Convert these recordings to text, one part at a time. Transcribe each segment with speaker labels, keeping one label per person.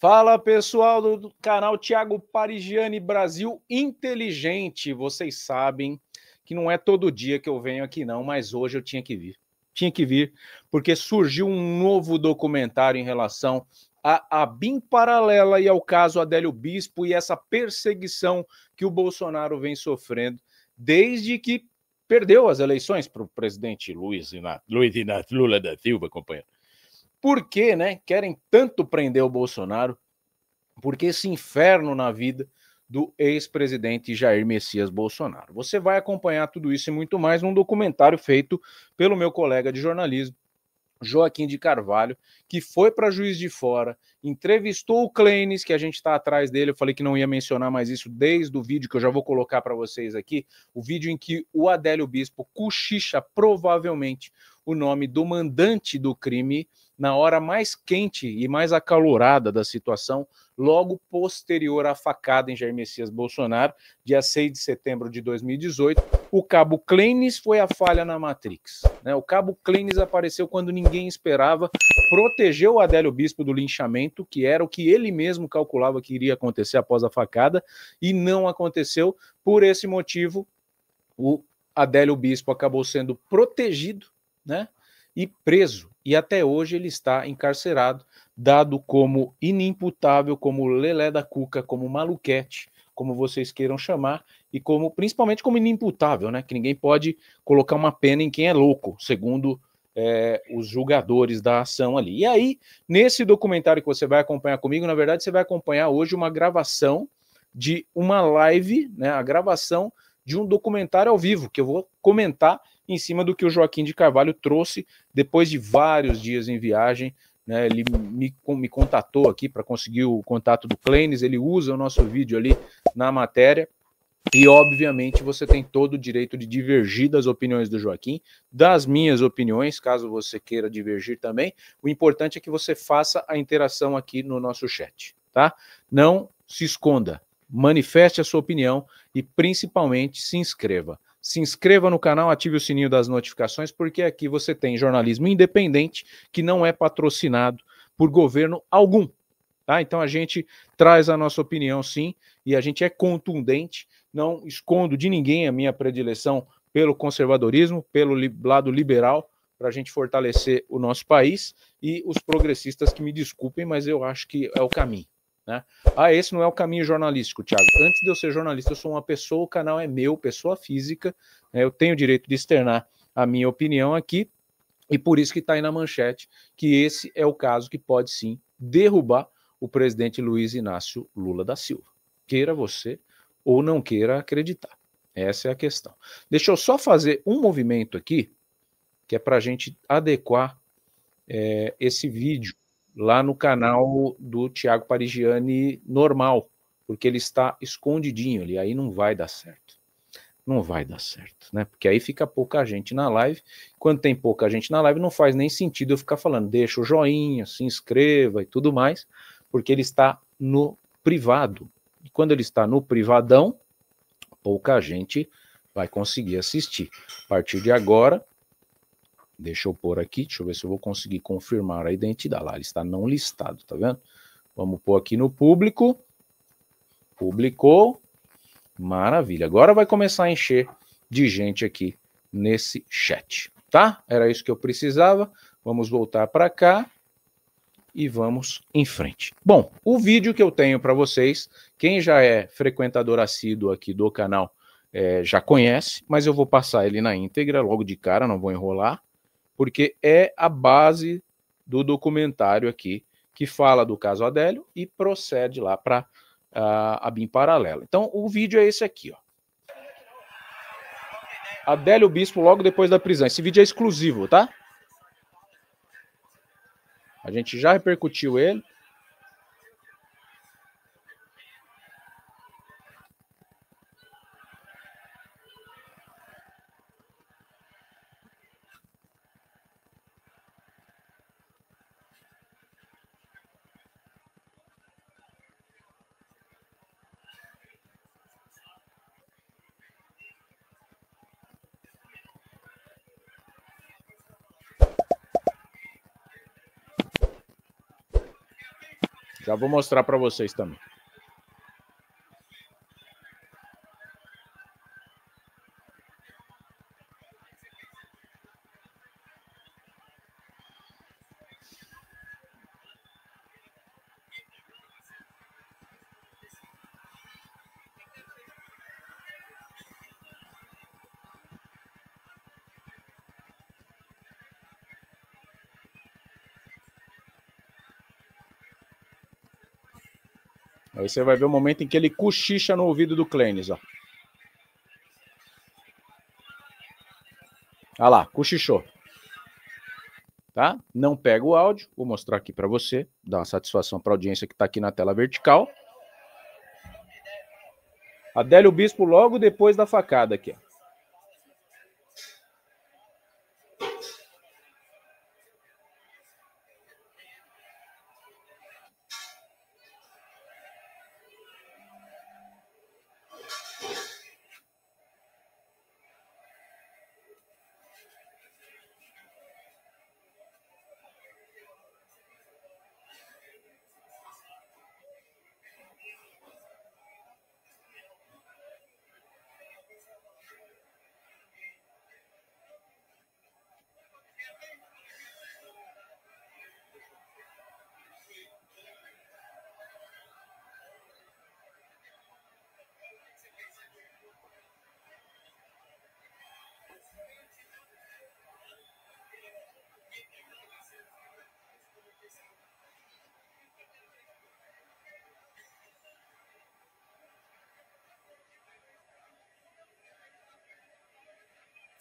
Speaker 1: Fala pessoal do canal Thiago Parigiani Brasil Inteligente. Vocês sabem que não é todo dia que eu venho aqui não, mas hoje eu tinha que vir. Tinha que vir porque surgiu um novo documentário em relação à BIM paralela e ao caso Adélio Bispo e essa perseguição que o Bolsonaro vem sofrendo desde que perdeu as eleições para o presidente Luiz Inácio Lula da Silva, companheiro. Por que, né, querem tanto prender o Bolsonaro? Porque esse inferno na vida do ex-presidente Jair Messias Bolsonaro. Você vai acompanhar tudo isso e muito mais num documentário feito pelo meu colega de jornalismo, Joaquim de Carvalho, que foi para Juiz de Fora, entrevistou o Clenis, que a gente está atrás dele. Eu falei que não ia mencionar mais isso desde o vídeo que eu já vou colocar para vocês aqui, o vídeo em que o Adélio Bispo cochicha provavelmente o nome do mandante do crime na hora mais quente e mais acalorada da situação, logo posterior à facada em Jair Messias Bolsonaro, dia 6 de setembro de 2018, o cabo Clenis foi a falha na Matrix. Né? O cabo Clenis apareceu quando ninguém esperava, protegeu o Adélio Bispo do linchamento, que era o que ele mesmo calculava que iria acontecer após a facada, e não aconteceu. Por esse motivo, o Adélio Bispo acabou sendo protegido, né, e preso. E até hoje ele está encarcerado, dado como inimputável, como lelé da cuca, como maluquete, como vocês queiram chamar, e como principalmente como inimputável, né? Que ninguém pode colocar uma pena em quem é louco, segundo os julgadores da ação ali. E aí, nesse documentário que você vai acompanhar comigo, na verdade, você vai acompanhar hoje uma gravação de uma live, né? A gravação de um documentário ao vivo, que eu vou comentar em cima do que o Joaquim de Carvalho trouxe depois de vários dias em viagem. Né, ele me contatou aqui para conseguir o contato do Clenis, ele usa o nosso vídeo ali na matéria, e obviamente você tem todo o direito de divergir das opiniões do Joaquim, das minhas opiniões, caso você queira divergir também. O importante é que você faça a interação aqui no nosso chat, tá? Não se esconda, manifeste a sua opinião e principalmente se inscreva. Se inscreva no canal, ative o sininho das notificações, porque aqui você tem jornalismo independente que não é patrocinado por governo algum. Tá? Então a gente traz a nossa opinião sim, e a gente é contundente, não escondo de ninguém a minha predileção pelo conservadorismo, pelo lado liberal, para a gente fortalecer o nosso país, e os progressistas que me desculpem, mas eu acho que é o caminho. Né? Ah, esse não é o caminho jornalístico, Thiago. Antes de eu ser jornalista, eu sou uma pessoa, o canal é meu, pessoa física, né? Eu tenho o direito de externar a minha opinião aqui, e por isso que está aí na manchete que esse é o caso que pode sim derrubar o presidente Luiz Inácio Lula da Silva. Queira você ou não queira acreditar. Essa é a questão. Deixa eu só fazer um movimento aqui, que é para a gente adequar esse vídeo lá no canal do Thiago Parigiani normal, porque ele está escondidinho ali, aí não vai dar certo. Não vai dar certo, né? Porque aí fica pouca gente na live. Quando tem pouca gente na live, não faz nem sentido eu ficar falando, deixa o joinha, se inscreva e tudo mais, porque ele está no privado. E quando ele está no privadão, pouca gente vai conseguir assistir. A partir de agora, deixa eu pôr aqui, deixa eu ver se eu vou conseguir confirmar a identidade. Lá, ele está não listado, tá vendo? Vamos pôr aqui no público. Publicou. Maravilha. Agora vai começar a encher de gente aqui nesse chat, tá? Era isso que eu precisava. Vamos voltar para cá e vamos em frente. Bom, o vídeo que eu tenho para vocês, quem já é frequentador assíduo aqui do canal já conhece, mas eu vou passar ele na íntegra logo de cara, não vou enrolar, porque é a base do documentário aqui que fala do caso Adélio e procede lá para a BIM paralela. Então o vídeo é esse aqui, ó. Adélio Bispo logo depois da prisão. Esse vídeo é exclusivo, tá? A gente já repercutiu ele. Já vou mostrar para vocês também. Aí você vai ver o momento em que ele cochicha no ouvido do Clênis, ó. Olha lá, cochichou. Tá? Não pega o áudio, vou mostrar aqui para você, dar uma satisfação para a audiência que está aqui na tela vertical. Adélio Bispo logo depois da facada aqui, ó.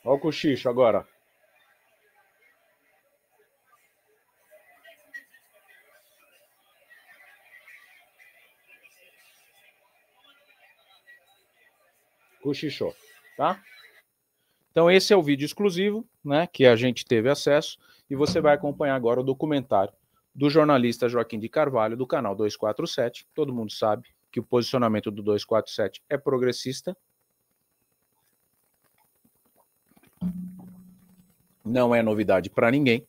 Speaker 1: Olha o cochicho agora. Cochichou, tá? Então esse é o vídeo exclusivo, né, que a gente teve acesso, e você vai acompanhar agora o documentário do jornalista Joaquim de Carvalho, do canal 247. Todo mundo sabe que o posicionamento do 247 é progressista. Não é novidade para ninguém.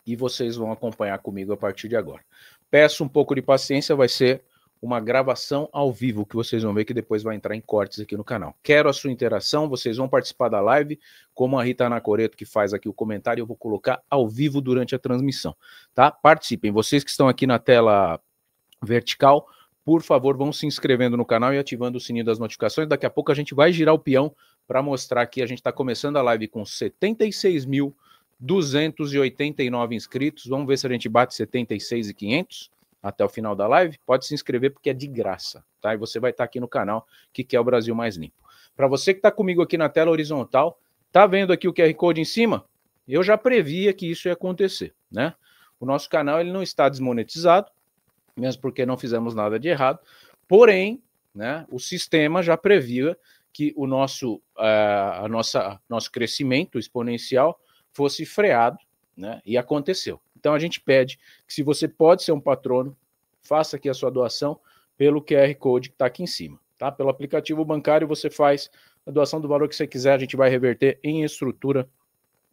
Speaker 1: E vocês vão acompanhar comigo a partir de agora. Peço um pouco de paciência, vai ser uma gravação ao vivo que vocês vão ver, que depois vai entrar em cortes aqui no canal. Quero a sua interação, vocês vão participar da live, como a Rita Anacoreto, que faz aqui o comentário, eu vou colocar ao vivo durante a transmissão, tá? Participem, vocês que estão aqui na tela vertical, por favor, vão se inscrevendo no canal e ativando o sininho das notificações. Daqui a pouco a gente vai girar o peão para mostrar que a gente está começando a live com 76.289 inscritos. Vamos ver se a gente bate 76.500 até o final da live. Pode se inscrever porque é de graça, tá? E você vai estar aqui no canal que quer o Brasil mais limpo. Para você que está comigo aqui na tela horizontal, tá vendo aqui o QR Code em cima? Eu já previa que isso ia acontecer, né? O nosso canal ele não está desmonetizado, mesmo porque não fizemos nada de errado, porém, né, o sistema já previa que o nosso crescimento exponencial fosse freado, né, e aconteceu. Então a gente pede que, se você pode ser um patrono, faça aqui a sua doação pelo QR Code que está aqui em cima, tá? Pelo aplicativo bancário você faz a doação do valor que você quiser, a gente vai reverter em estrutura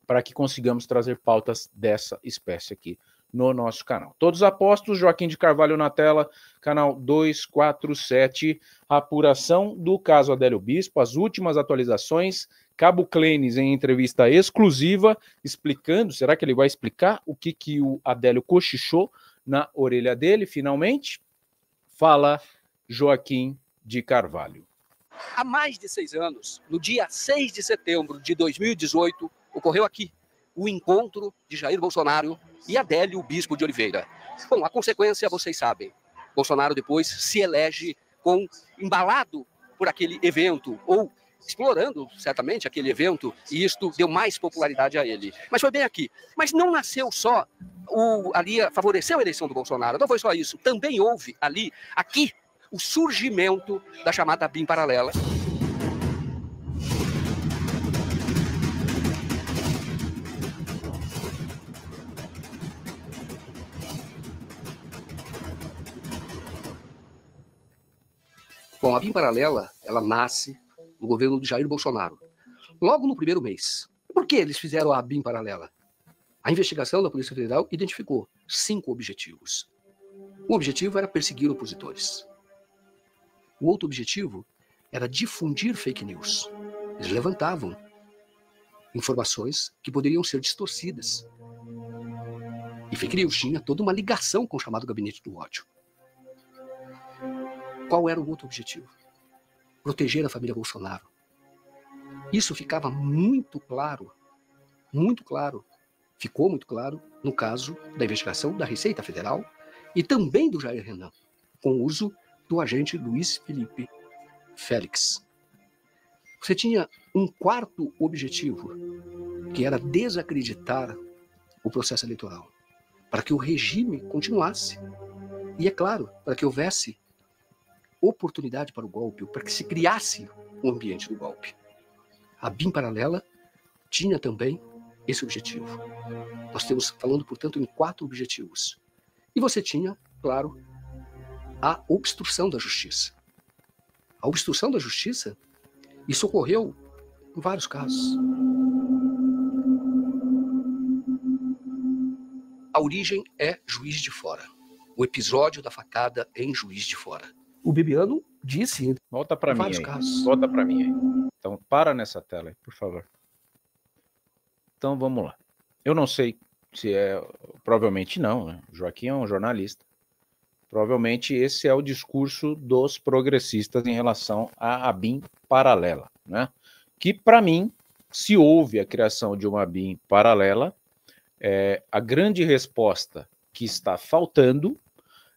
Speaker 1: para que consigamos trazer pautas dessa espécie aqui no nosso canal. Todos apostos, Joaquim de Carvalho na tela, canal 247, apuração do caso Adélio Bispo, as últimas atualizações, Cabo Clênis em entrevista exclusiva, explicando, será que ele vai explicar o que o Adélio cochichou na orelha dele, finalmente? Fala Joaquim de Carvalho.
Speaker 2: Há mais de 6 anos, no dia 6 de setembro de 2018, ocorreu aqui o encontro de Jair Bolsonaro e Adélio Bispo de Oliveira. Bom, a consequência vocês sabem. Bolsonaro depois se elege embalado por aquele evento, ou explorando certamente aquele evento, e isto deu mais popularidade a ele. Mas foi bem aqui. Mas não nasceu só ali favoreceu a eleição do Bolsonaro, não foi só isso. Também houve aqui, o surgimento da chamada BIM paralela. Bom, a BIM paralela, ela nasce no governo de Jair Bolsonaro, logo no primeiro mês. Por que eles fizeram a BIM paralela? A investigação da Polícia Federal identificou 5 objetivos. Um objetivo era perseguir opositores. O outro objetivo era difundir fake news. Eles levantavam informações que poderiam ser distorcidas. E fake news tinha toda uma ligação com o chamado gabinete do ódio. Qual era o outro objetivo? Proteger a família Bolsonaro. Isso ficava muito claro, ficou muito claro no caso da investigação da Receita Federal e também do Jair Renan, com o uso do agente Luiz Felipe Félix. Você tinha um quarto objetivo, que era desacreditar o processo eleitoral, para que o regime continuasse. E, é claro, para que houvesse oportunidade para o golpe, para que se criasse o ambiente do golpe. A BIM paralela tinha também esse objetivo. Nós estamos falando, portanto, em 4 objetivos. E você tinha, claro, a obstrução da justiça. A obstrução da justiça, isso ocorreu em vários casos. A origem é Juiz de Fora. O episódio da facada em Juiz de Fora. O Bibiano disse
Speaker 1: Volta para mim aí.
Speaker 2: casos.
Speaker 1: Volta para mim aí. Então, para nessa tela aí, por favor. Então, vamos lá. Eu não sei se é... Provavelmente não, né? O Joaquim é um jornalista. Provavelmente esse é o discurso dos progressistas em relação à BIM paralela, né? Que, para mim, se houve a criação de uma BIM paralela, a grande resposta que está faltando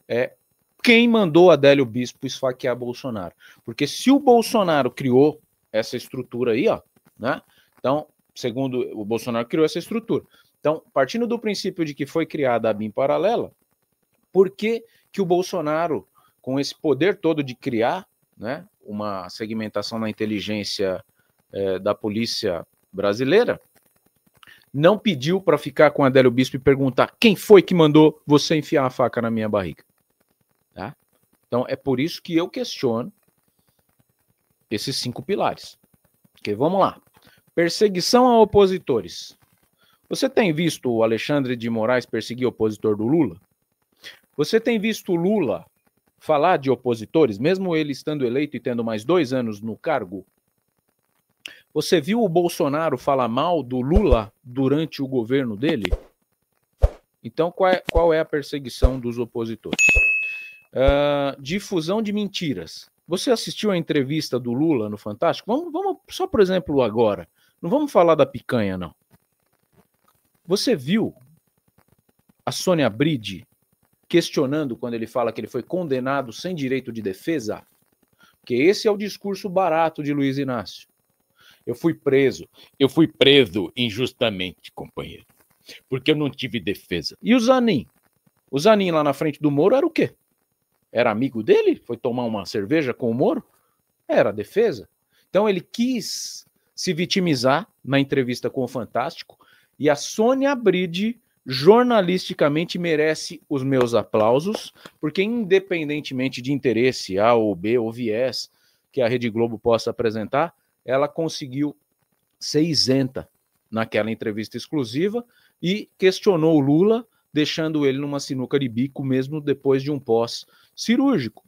Speaker 1: é quem mandou Adélio Bispo esfaquear Bolsonaro. Porque se o Bolsonaro criou essa estrutura aí, ó, né? Então, segundo o Bolsonaro criou essa estrutura. Então, partindo do princípio de que foi criada a BIM paralela, por que o Bolsonaro, com esse poder todo de criar, né, uma segmentação na inteligência da polícia brasileira, não pediu para ficar com Adélio Bispo e perguntar quem foi que mandou você enfiar a faca na minha barriga? Tá? Então, é por isso que eu questiono esses 5 pilares. Okay, vamos lá. Perseguição a opositores. Você tem visto o Alexandre de Moraes perseguir opositor do Lula? Você tem visto o Lula falar de opositores, mesmo ele estando eleito e tendo mais 2 anos no cargo? Você viu o Bolsonaro falar mal do Lula durante o governo dele? Então, qual é a perseguição dos opositores? Difusão de mentiras. Você assistiu a entrevista do Lula no Fantástico? Vamos só, por exemplo, agora. Não vamos falar da picanha, não. Você viu a Sônia Bride questionando quando ele fala que ele foi condenado sem direito de defesa? Porque esse é o discurso barato de Luiz Inácio. Eu fui preso injustamente, companheiro, porque eu não tive defesa. E o Zanin? O Zanin lá na frente do Moro era o quê? Era amigo dele? Foi tomar uma cerveja com o Moro? Era a defesa. Então ele quis se vitimizar na entrevista com o Fantástico, e a Sônia Bride jornalisticamente merece os meus aplausos, porque independentemente de interesse A ou B ou viés que a Rede Globo possa apresentar, ela conseguiu ser isenta naquela entrevista exclusiva e questionou o Lula, deixando ele numa sinuca de bico mesmo depois de um pós-cirúrgico.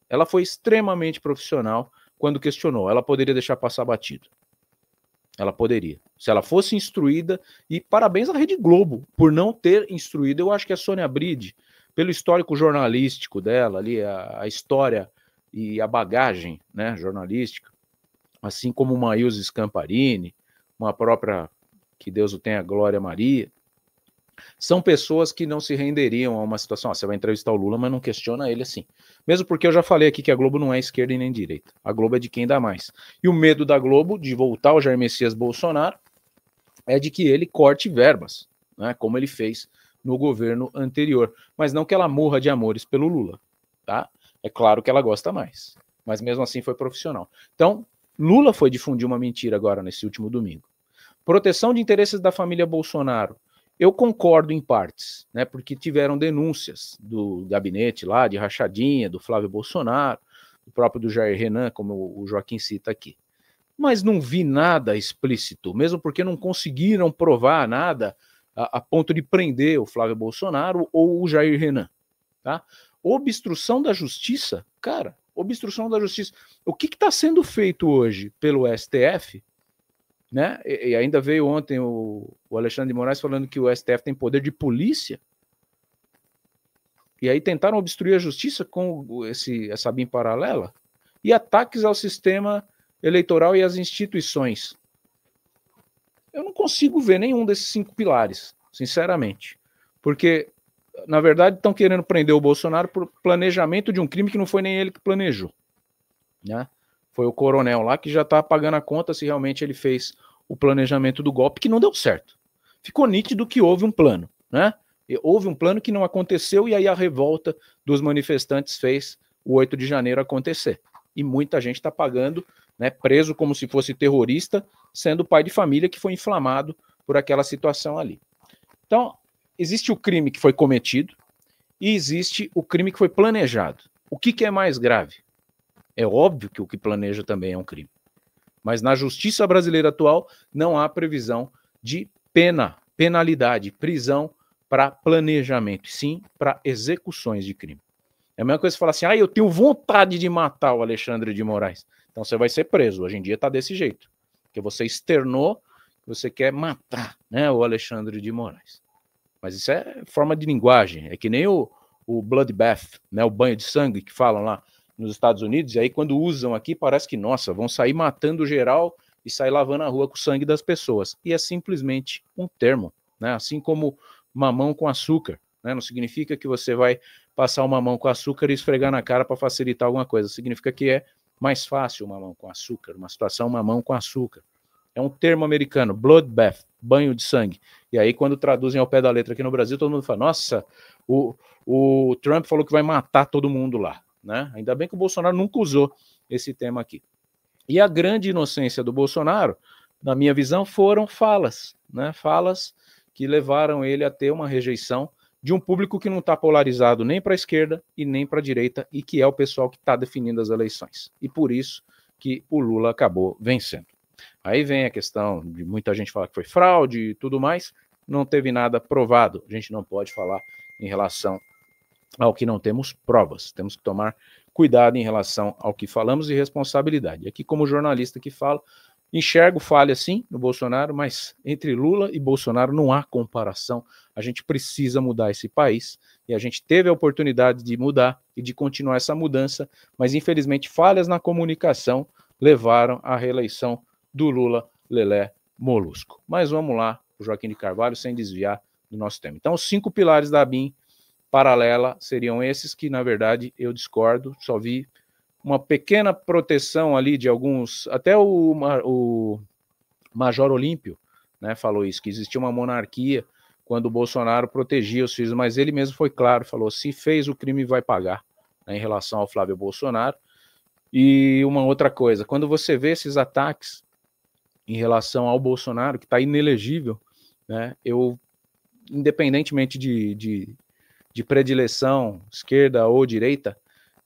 Speaker 1: Ela foi extremamente profissional quando questionou. Ela poderia deixar passar batido. Ela poderia. Se ela fosse instruída, e parabéns à Rede Globo por não ter instruído. Eu acho que a Sônia Bride, pelo histórico jornalístico dela, ali, a história e a bagagem, né, jornalística, assim como uma Ilse Scamparini, uma própria, que Deus o tenha, Glória Maria, são pessoas que não se renderiam a uma situação. Você vai entrevistar o Lula, mas não questiona ele assim. Mesmo porque eu já falei aqui que a Globo não é esquerda e nem direita. A Globo é de quem dá mais. E o medo da Globo de voltar ao Jair Messias Bolsonaro é de que ele corte verbas, né, como ele fez no governo anterior. Mas não que ela morra de amores pelo Lula. Tá? É claro que ela gosta mais. Mas mesmo assim foi profissional. Então, Lula foi difundir uma mentira agora nesse último domingo. Proteção de interesses da família Bolsonaro. Eu concordo em partes, né, porque tiveram denúncias do gabinete lá, de rachadinha, do Flávio Bolsonaro, do próprio do Jair Renan, como o Joaquim cita aqui. Mas não vi nada explícito, mesmo porque não conseguiram provar nada a ponto de prender o Flávio Bolsonaro ou o Jair Renan. Tá? Obstrução da justiça? Cara, obstrução da justiça. O que está sendo feito hoje pelo STF, né? E ainda veio ontem o Alexandre de Moraes falando que o STF tem poder de polícia. E aí tentaram obstruir a justiça com essa BIM paralela. E ataques ao sistema eleitoral e às instituições. Eu não consigo ver nenhum desses 5 pilares, sinceramente. Porque, na verdade, estão querendo prender o Bolsonaro por planejamento de um crime que não foi nem ele que planejou, né? Foi o coronel lá que já está pagando a conta se realmente ele fez o planejamento do golpe, que não deu certo. Ficou nítido que houve um plano, né? E houve um plano que não aconteceu e aí a revolta dos manifestantes fez o 8 de janeiro acontecer. E muita gente está pagando, né, preso como se fosse terrorista, sendo pai de família que foi inflamado por aquela situação ali. Então, existe o crime que foi cometido e existe o crime que foi planejado. O que é mais grave? É óbvio que o que planeja também é um crime. Mas na justiça brasileira atual não há previsão de penalidade, prisão para planejamento, sim para execuções de crime. É a mesma coisa que você falar assim, eu tenho vontade de matar o Alexandre de Moraes. Então você vai ser preso. Hoje em dia está desse jeito. Porque você externou que você quer matar, né, o Alexandre de Moraes. Mas isso é forma de linguagem. É que nem o bloodbath, né, o banho de sangue que falam lá nos Estados Unidos. E aí quando usam aqui parece que, nossa, vão sair matando geral e sair lavando a rua com o sangue das pessoas. E é simplesmente um termo, né? Assim como mamão com açúcar, né? Não significa que você vai passar o mamão com açúcar e esfregar na cara para facilitar alguma coisa. Significa que é mais fácil o mamão com açúcar, uma situação mamão com açúcar. É um termo americano, bloodbath, banho de sangue. E aí quando traduzem ao pé da letra aqui no Brasil, todo mundo fala, nossa, o Trump falou que vai matar todo mundo lá, né? Ainda bem que o Bolsonaro nunca usou esse tema aqui. E a grande inocência do Bolsonaro, na minha visão, foram falas, né? Falas que levaram ele a ter uma rejeição de um público que não está polarizado nem para a esquerda e nem para a direita, e que é o pessoal que está definindo as eleições. E por isso que o Lula acabou vencendo. Aí vem a questão de muita gente falar que foi fraude e tudo mais, não teve nada provado. A gente não pode falar em relação ao que não temos provas. Temos que tomar cuidado em relação ao que falamos e responsabilidade. Aqui, como jornalista que fala, enxergo falha sim no Bolsonaro, mas entre Lula e Bolsonaro não há comparação. A gente precisa mudar esse país e a gente teve a oportunidade de mudar e de continuar essa mudança, mas infelizmente falhas na comunicação levaram à reeleição do Lula Lelé Molusco. Mas vamos lá, o Joaquim de Carvalho, sem desviar do nosso tema. Então, os 5 pilares da BIM paralela seriam esses que, na verdade, eu discordo, só vi uma pequena proteção ali de alguns, até o Major Olímpio, né, falou isso, que existia uma monarquia quando o Bolsonaro protegia os filhos, mas ele mesmo foi claro, falou, se fez o crime vai pagar, né, em relação ao Flávio Bolsonaro. E uma outra coisa, quando você vê esses ataques em relação ao Bolsonaro, que está inelegível, né, eu, independentemente de predileção, esquerda ou direita,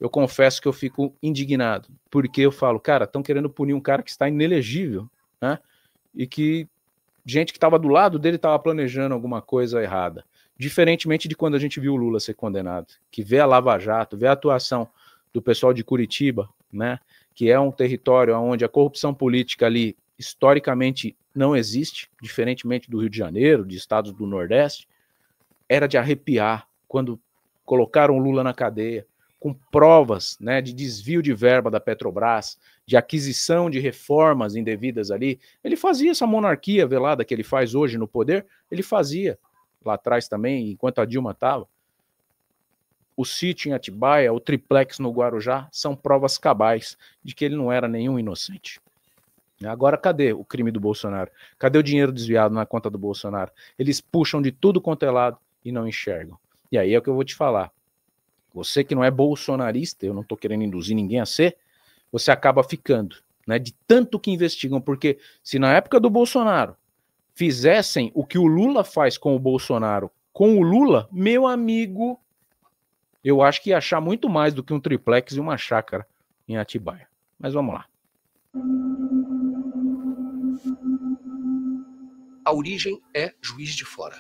Speaker 1: eu confesso que eu fico indignado, porque eu falo, cara, estão querendo punir um cara que está inelegível, né? E que gente que estava do lado dele estava planejando alguma coisa errada. Diferentemente de quando a gente viu o Lula ser condenado, que vê a Lava Jato, vê a atuação do pessoal de Curitiba, né? Que é um território onde a corrupção política ali, historicamente, não existe, diferentemente do Rio de Janeiro, de estados do Nordeste, era de arrepiar quando colocaram o Lula na cadeia, com provas, né, de desvio de verba da Petrobras, de aquisição de reformas indevidas ali. Ele fazia essa monarquia velada que ele faz hoje no poder, ele fazia lá atrás também, enquanto a Dilma estava. O sítio em Atibaia, o triplex no Guarujá, são provas cabais de que ele não era nenhum inocente. Agora, cadê o crime do Bolsonaro? Cadê o dinheiro desviado na conta do Bolsonaro? Eles puxam de tudo quanto é lado e não enxergam. E aí é o que eu vou te falar. Você que não é bolsonarista, eu não estou querendo induzir ninguém a ser, você acaba ficando, né, de tanto que investigam, porque se na época do Bolsonaro fizessem o que o Lula faz com o Bolsonaro, com o Lula, meu amigo, eu acho que ia achar muito mais do que um triplex e uma chácara em Atibaia. Mas vamos lá.
Speaker 2: A origem é Juiz de Fora.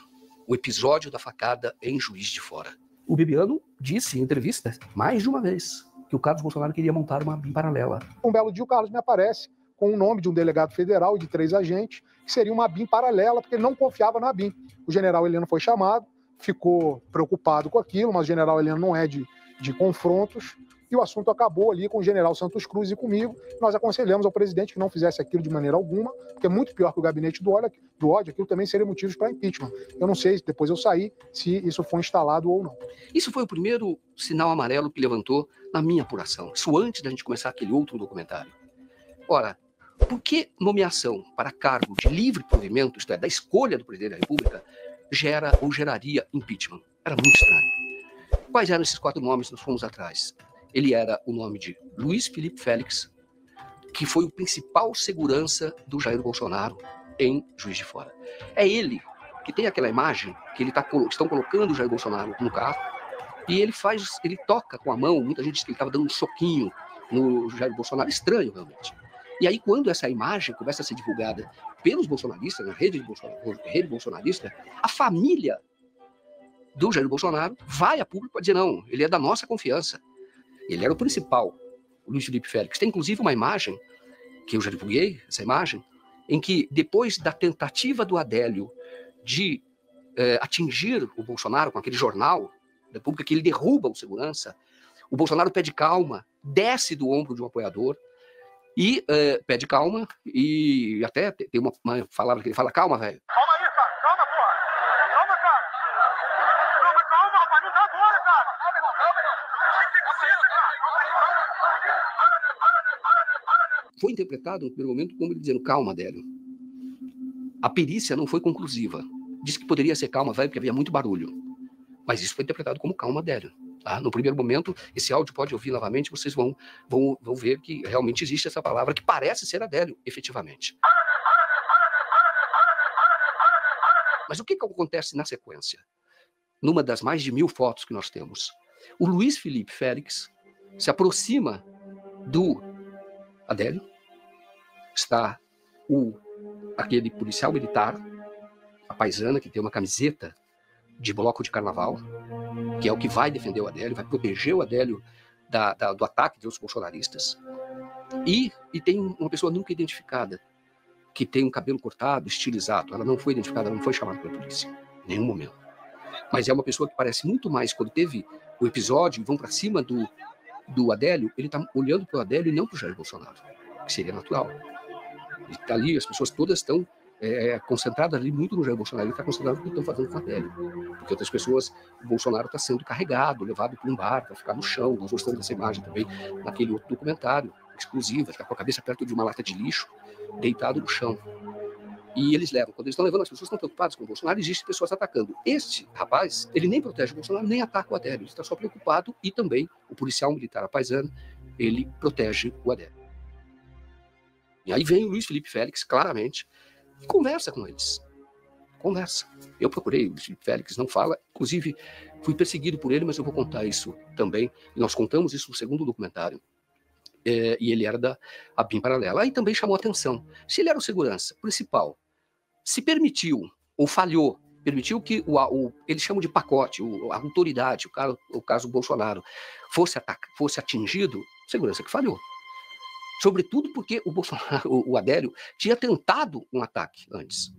Speaker 2: O episódio da facada em Juiz de Fora. O Bibiano disse em entrevista, mais de uma vez, que o Carlos Bolsonaro queria montar uma BIM paralela.
Speaker 3: Um belo dia o Carlos me aparece com o nome de um delegado federal e de 3 agentes, que seria uma BIM paralela, porque ele não confiava na BIM. O general Heleno foi chamado, ficou preocupado com aquilo, mas o general Heleno não é de confrontos, e o assunto acabou ali com o general Santos Cruz e comigo. Nós aconselhamos ao presidente que não fizesse aquilo de maneira alguma, porque é muito pior que o gabinete do ódio, aquilo também seria motivos para impeachment. Eu não sei, depois eu saí, se isso foi instalado ou não.
Speaker 2: Isso foi o primeiro sinal amarelo que levantou na minha apuração, isso antes da gente começar aquele outro documentário. Ora, por que nomeação para cargo de livre provimento, isto é, da escolha do presidente da República, gera ou geraria impeachment? Era muito estranho. Quais eram esses 4 nomes que nós fomos atrás? Ele era o nome de Luiz Felipe Félix, que foi o principal segurança do Jair Bolsonaro em Juiz de Fora. É ele que tem aquela imagem que estão colocando o Jair Bolsonaro no carro e ele toca com a mão, muita gente diz que ele estava dando um choquinho no Jair Bolsonaro, estranho realmente. E aí quando essa imagem começa a ser divulgada pelos bolsonaristas, na rede bolsonarista, a família do Jair Bolsonaro vai a público para dizer não, ele é da nossa confiança. Ele era o principal, o Luiz Felipe Félix. Tem inclusive uma imagem, que eu já divulguei, essa imagem, em que depois da tentativa do Adélio de atingir o Bolsonaro com aquele jornal da República, que ele derruba o segurança, o Bolsonaro pede calma, desce do ombro de um apoiador e pede calma, e até tem uma palavra que ele fala, calma, velho.
Speaker 4: Calma aí, cara. Calma, porra. Calma, cara. Calma, rapaz. Não dá agora, cara. Calma, irmão. Calma, irmão. Tem que ter paciência, cara. Calma aí.
Speaker 2: Foi interpretado no primeiro momento como ele dizendo, calma, Adélio. A perícia não foi conclusiva. Disse que poderia ser calma, velho, porque havia muito barulho. Mas isso foi interpretado como calma, Adélio. Tá? No primeiro momento, esse áudio pode ouvir novamente, vocês vão ver que realmente existe essa palavra que parece ser Adélio, efetivamente. Mas o que acontece na sequência? Numa das mais de 1000 fotos que nós temos, o Luiz Felipe Félix se aproxima do Adélio, está aquele policial militar, a paisana, que tem uma camiseta de bloco de carnaval, que é o que vai defender o Adélio, vai proteger o Adélio do ataque dos bolsonaristas. E tem uma pessoa nunca identificada, que tem um cabelo cortado, estilizado. Ela não foi identificada, ela não foi chamada pela polícia, em nenhum momento. Mas é uma pessoa que parece muito mais, quando teve o episódio e vão para cima do Adélio, ele está olhando para o Adélio e não para o Jair Bolsonaro, que seria natural. Ele está ali, as pessoas todas estão concentradas ali muito no Jair Bolsonaro, ele está concentrado no que estão fazendo com o Adélio. Porque outras pessoas, o Bolsonaro está sendo carregado, levado para um bar, para ficar no chão. Nós mostramos essa imagem também naquele outro documentário, exclusivo, está com a cabeça perto de uma lata de lixo, deitado no chão. E eles levam, quando eles estão levando, as pessoas estão preocupadas com o Bolsonaro, existem pessoas atacando. Este rapaz, ele nem protege o Bolsonaro, nem ataca o Adélio, ele está só preocupado, e também o policial militar, a paisana, ele protege o Adélio. E aí vem o Luiz Felipe Félix, claramente, e conversa com eles. Conversa. Eu procurei, o Luiz Felipe Félix não fala, inclusive fui perseguido por ele, mas eu vou contar isso também, e nós contamos isso no segundo documentário. E ele era da BIM paralela. Aí também chamou atenção. Se ele era o segurança principal, se permitiu, ou falhou, permitiu que eles chamam de pacote, a autoridade, o caso Bolsonaro, fosse atingido, segurança que falhou. Sobretudo porque o Adélio tinha tentado um ataque antes.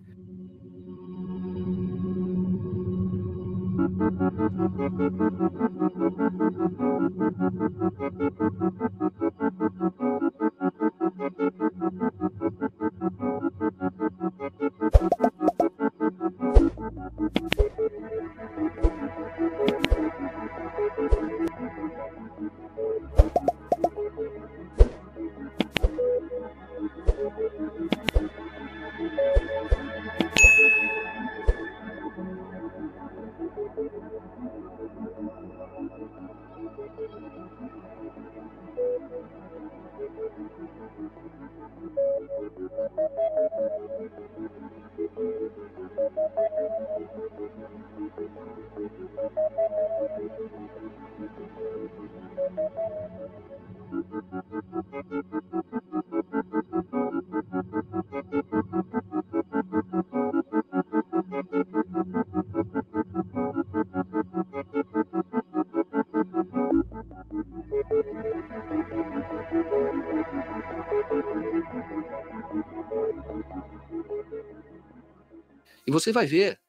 Speaker 2: você vai ver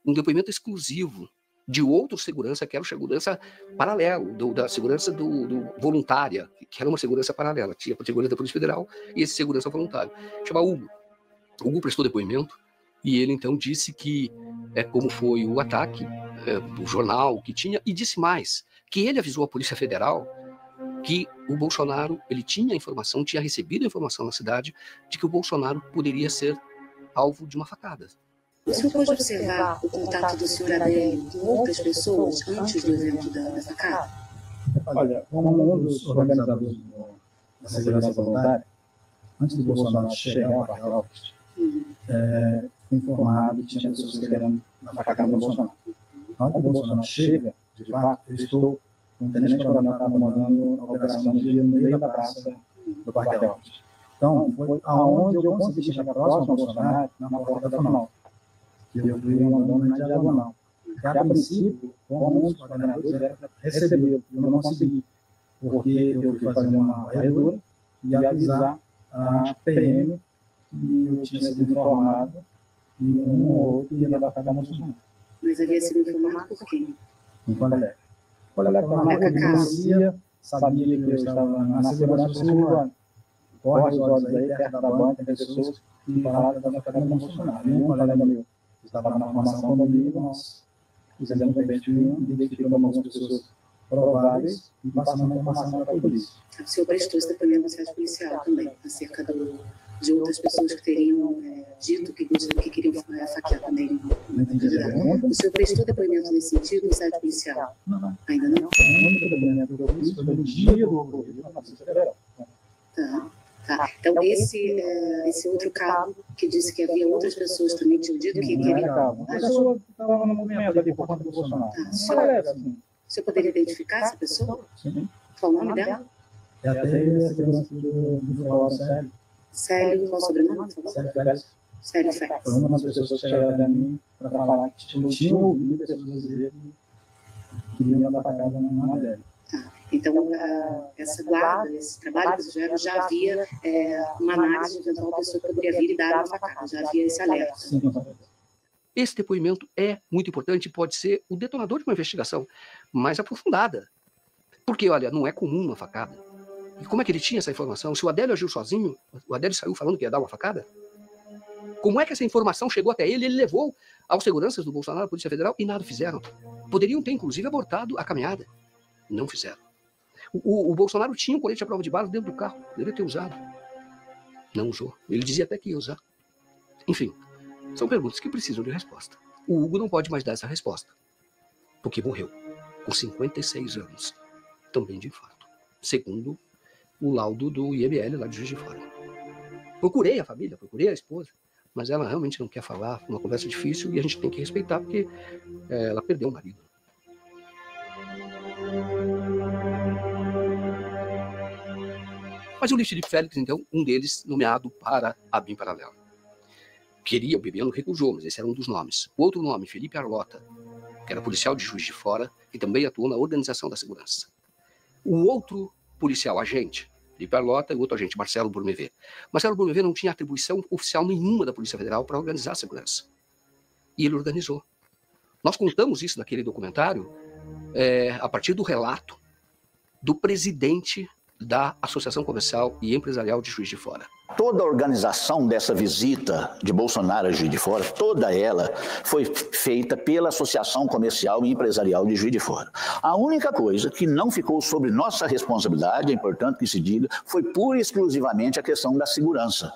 Speaker 2: um depoimento exclusivo de outro segurança, que era o segurança paralelo, da segurança do voluntária, que era uma segurança paralela. Tinha a categoria da Polícia Federal e esse segurança voluntário. Chama Hugo. Hugo prestou depoimento e ele então disse que como foi o ataque, o jornal que tinha, e disse mais, que ele avisou a Polícia Federal que o Bolsonaro, ele tinha informação, tinha recebido a informação na cidade de que o Bolsonaro poderia ser alvo de uma facada.
Speaker 5: O senhor pode observar o contato do senhor Adélio com outras pessoas antes do evento da facada?
Speaker 6: Olha, como um dos organizadores da segurança voluntária, antes do Bolsonaro chegar ao Parque Alpes, foi informado que tinha pessoas querendo a facada do Bolsonaro. Quando o Bolsonaro chega, de fato, eu estou com o tenente coronel comandando a operação no meio da praça do Parque Alpes. Então, foi aonde eu consegui chegar próximo ao Bolsonaro, na porta da final. Eu fui andando na diagonal. A princípio, como um dos coordenadores era para recebê-lo, eu não consegui, porque eu fui fazer uma varredura e avisar a PM que eu tinha sido informado e um ou outro ia levar para a Bolsonaro.
Speaker 5: Mas havia sido informado por quem?
Speaker 6: Um colega. O colega estava na conhecia, sabia que eu estava na segurança do segundo. Corre os olhos aí, perto da banca, tem pessoas que falaram da facada do Bolsonaro. Um colega meu estava na formação comigo, nós fizemos um pente e identificamos algumas pessoas prováveis e passamos a informação para a polícia.
Speaker 5: O senhor prestou esse depoimento no site policial também, acerca de outras pessoas que teriam dito que queriam faquear também. O senhor prestou depoimento nesse sentido no site policial?
Speaker 6: Não.
Speaker 5: Ainda não?
Speaker 6: O único depoimento que eu fiz foi no dia do ocorrido na Polícia Federal.
Speaker 5: Tá. Então, esse outro cabo que disse que havia outras pessoas também tinham dito que queriam...
Speaker 6: A pessoa estava no momento ali por conta do Bolsonaro.
Speaker 5: O senhor poderia identificar essa pessoa?
Speaker 6: Sim.
Speaker 5: Qual o nome dela?
Speaker 6: É até a segurança do Federal Célio.
Speaker 5: Célio, qual o sobrenome?
Speaker 6: Célio Félix.
Speaker 5: Célio Félix.
Speaker 6: Foi uma das pessoas que chegaram a mim para falar que tinham ouvido pessoas dizer que queriam dar facada na Adélia.
Speaker 5: Então, essa guarda, esse trabalho que fizeram, já havia uma análise de eventual pessoa que poderia vir e dar uma facada, já havia esse alerta.
Speaker 6: Sim.
Speaker 2: Esse depoimento é muito importante e pode ser o detonador de uma investigação mais aprofundada. Porque, olha, não é comum uma facada. E como é que ele tinha essa informação? Se o Adélio agiu sozinho, o Adélio saiu falando que ia dar uma facada? Como é que essa informação chegou até ele? Ele levou aos seguranças do Bolsonaro, a Polícia Federal, e nada fizeram. Poderiam ter, inclusive, abortado a caminhada. Não fizeram. O Bolsonaro tinha um colete à prova de balas dentro do carro. Deveria ter usado. Não usou. Ele dizia até que ia usar. Enfim, são perguntas que precisam de resposta. O Hugo não pode mais dar essa resposta. Porque morreu com 56 anos. Também de infarto. Segundo o laudo do IML lá de Juiz de Fora. Procurei a família, procurei a esposa. Mas ela realmente não quer falar. Uma conversa difícil e a gente tem que respeitar porque ela perdeu o marido. Mas o Luiz Felipe Félix, então, um deles nomeado para a BIM Paralela. Queria, o Bebiano recusou, mas esse era um dos nomes. O outro nome, Felipe Arlota, que era policial de Juiz de Fora e também atuou na organização da segurança. O outro policial agente, Felipe Arlota, e o outro agente, Marcelo Burmevé. Marcelo Burmevé não tinha atribuição oficial nenhuma da Polícia Federal para organizar a segurança. E ele organizou. Nós contamos isso naquele documentário a partir do relato do presidente da Associação Comercial e Empresarial de Juiz de Fora.
Speaker 7: Toda a organização dessa visita de Bolsonaro a Juiz de Fora, toda ela foi feita pela Associação Comercial e Empresarial de Juiz de Fora. A única coisa que não ficou sobre nossa responsabilidade, é importante que se diga, foi pura e exclusivamente a questão da segurança.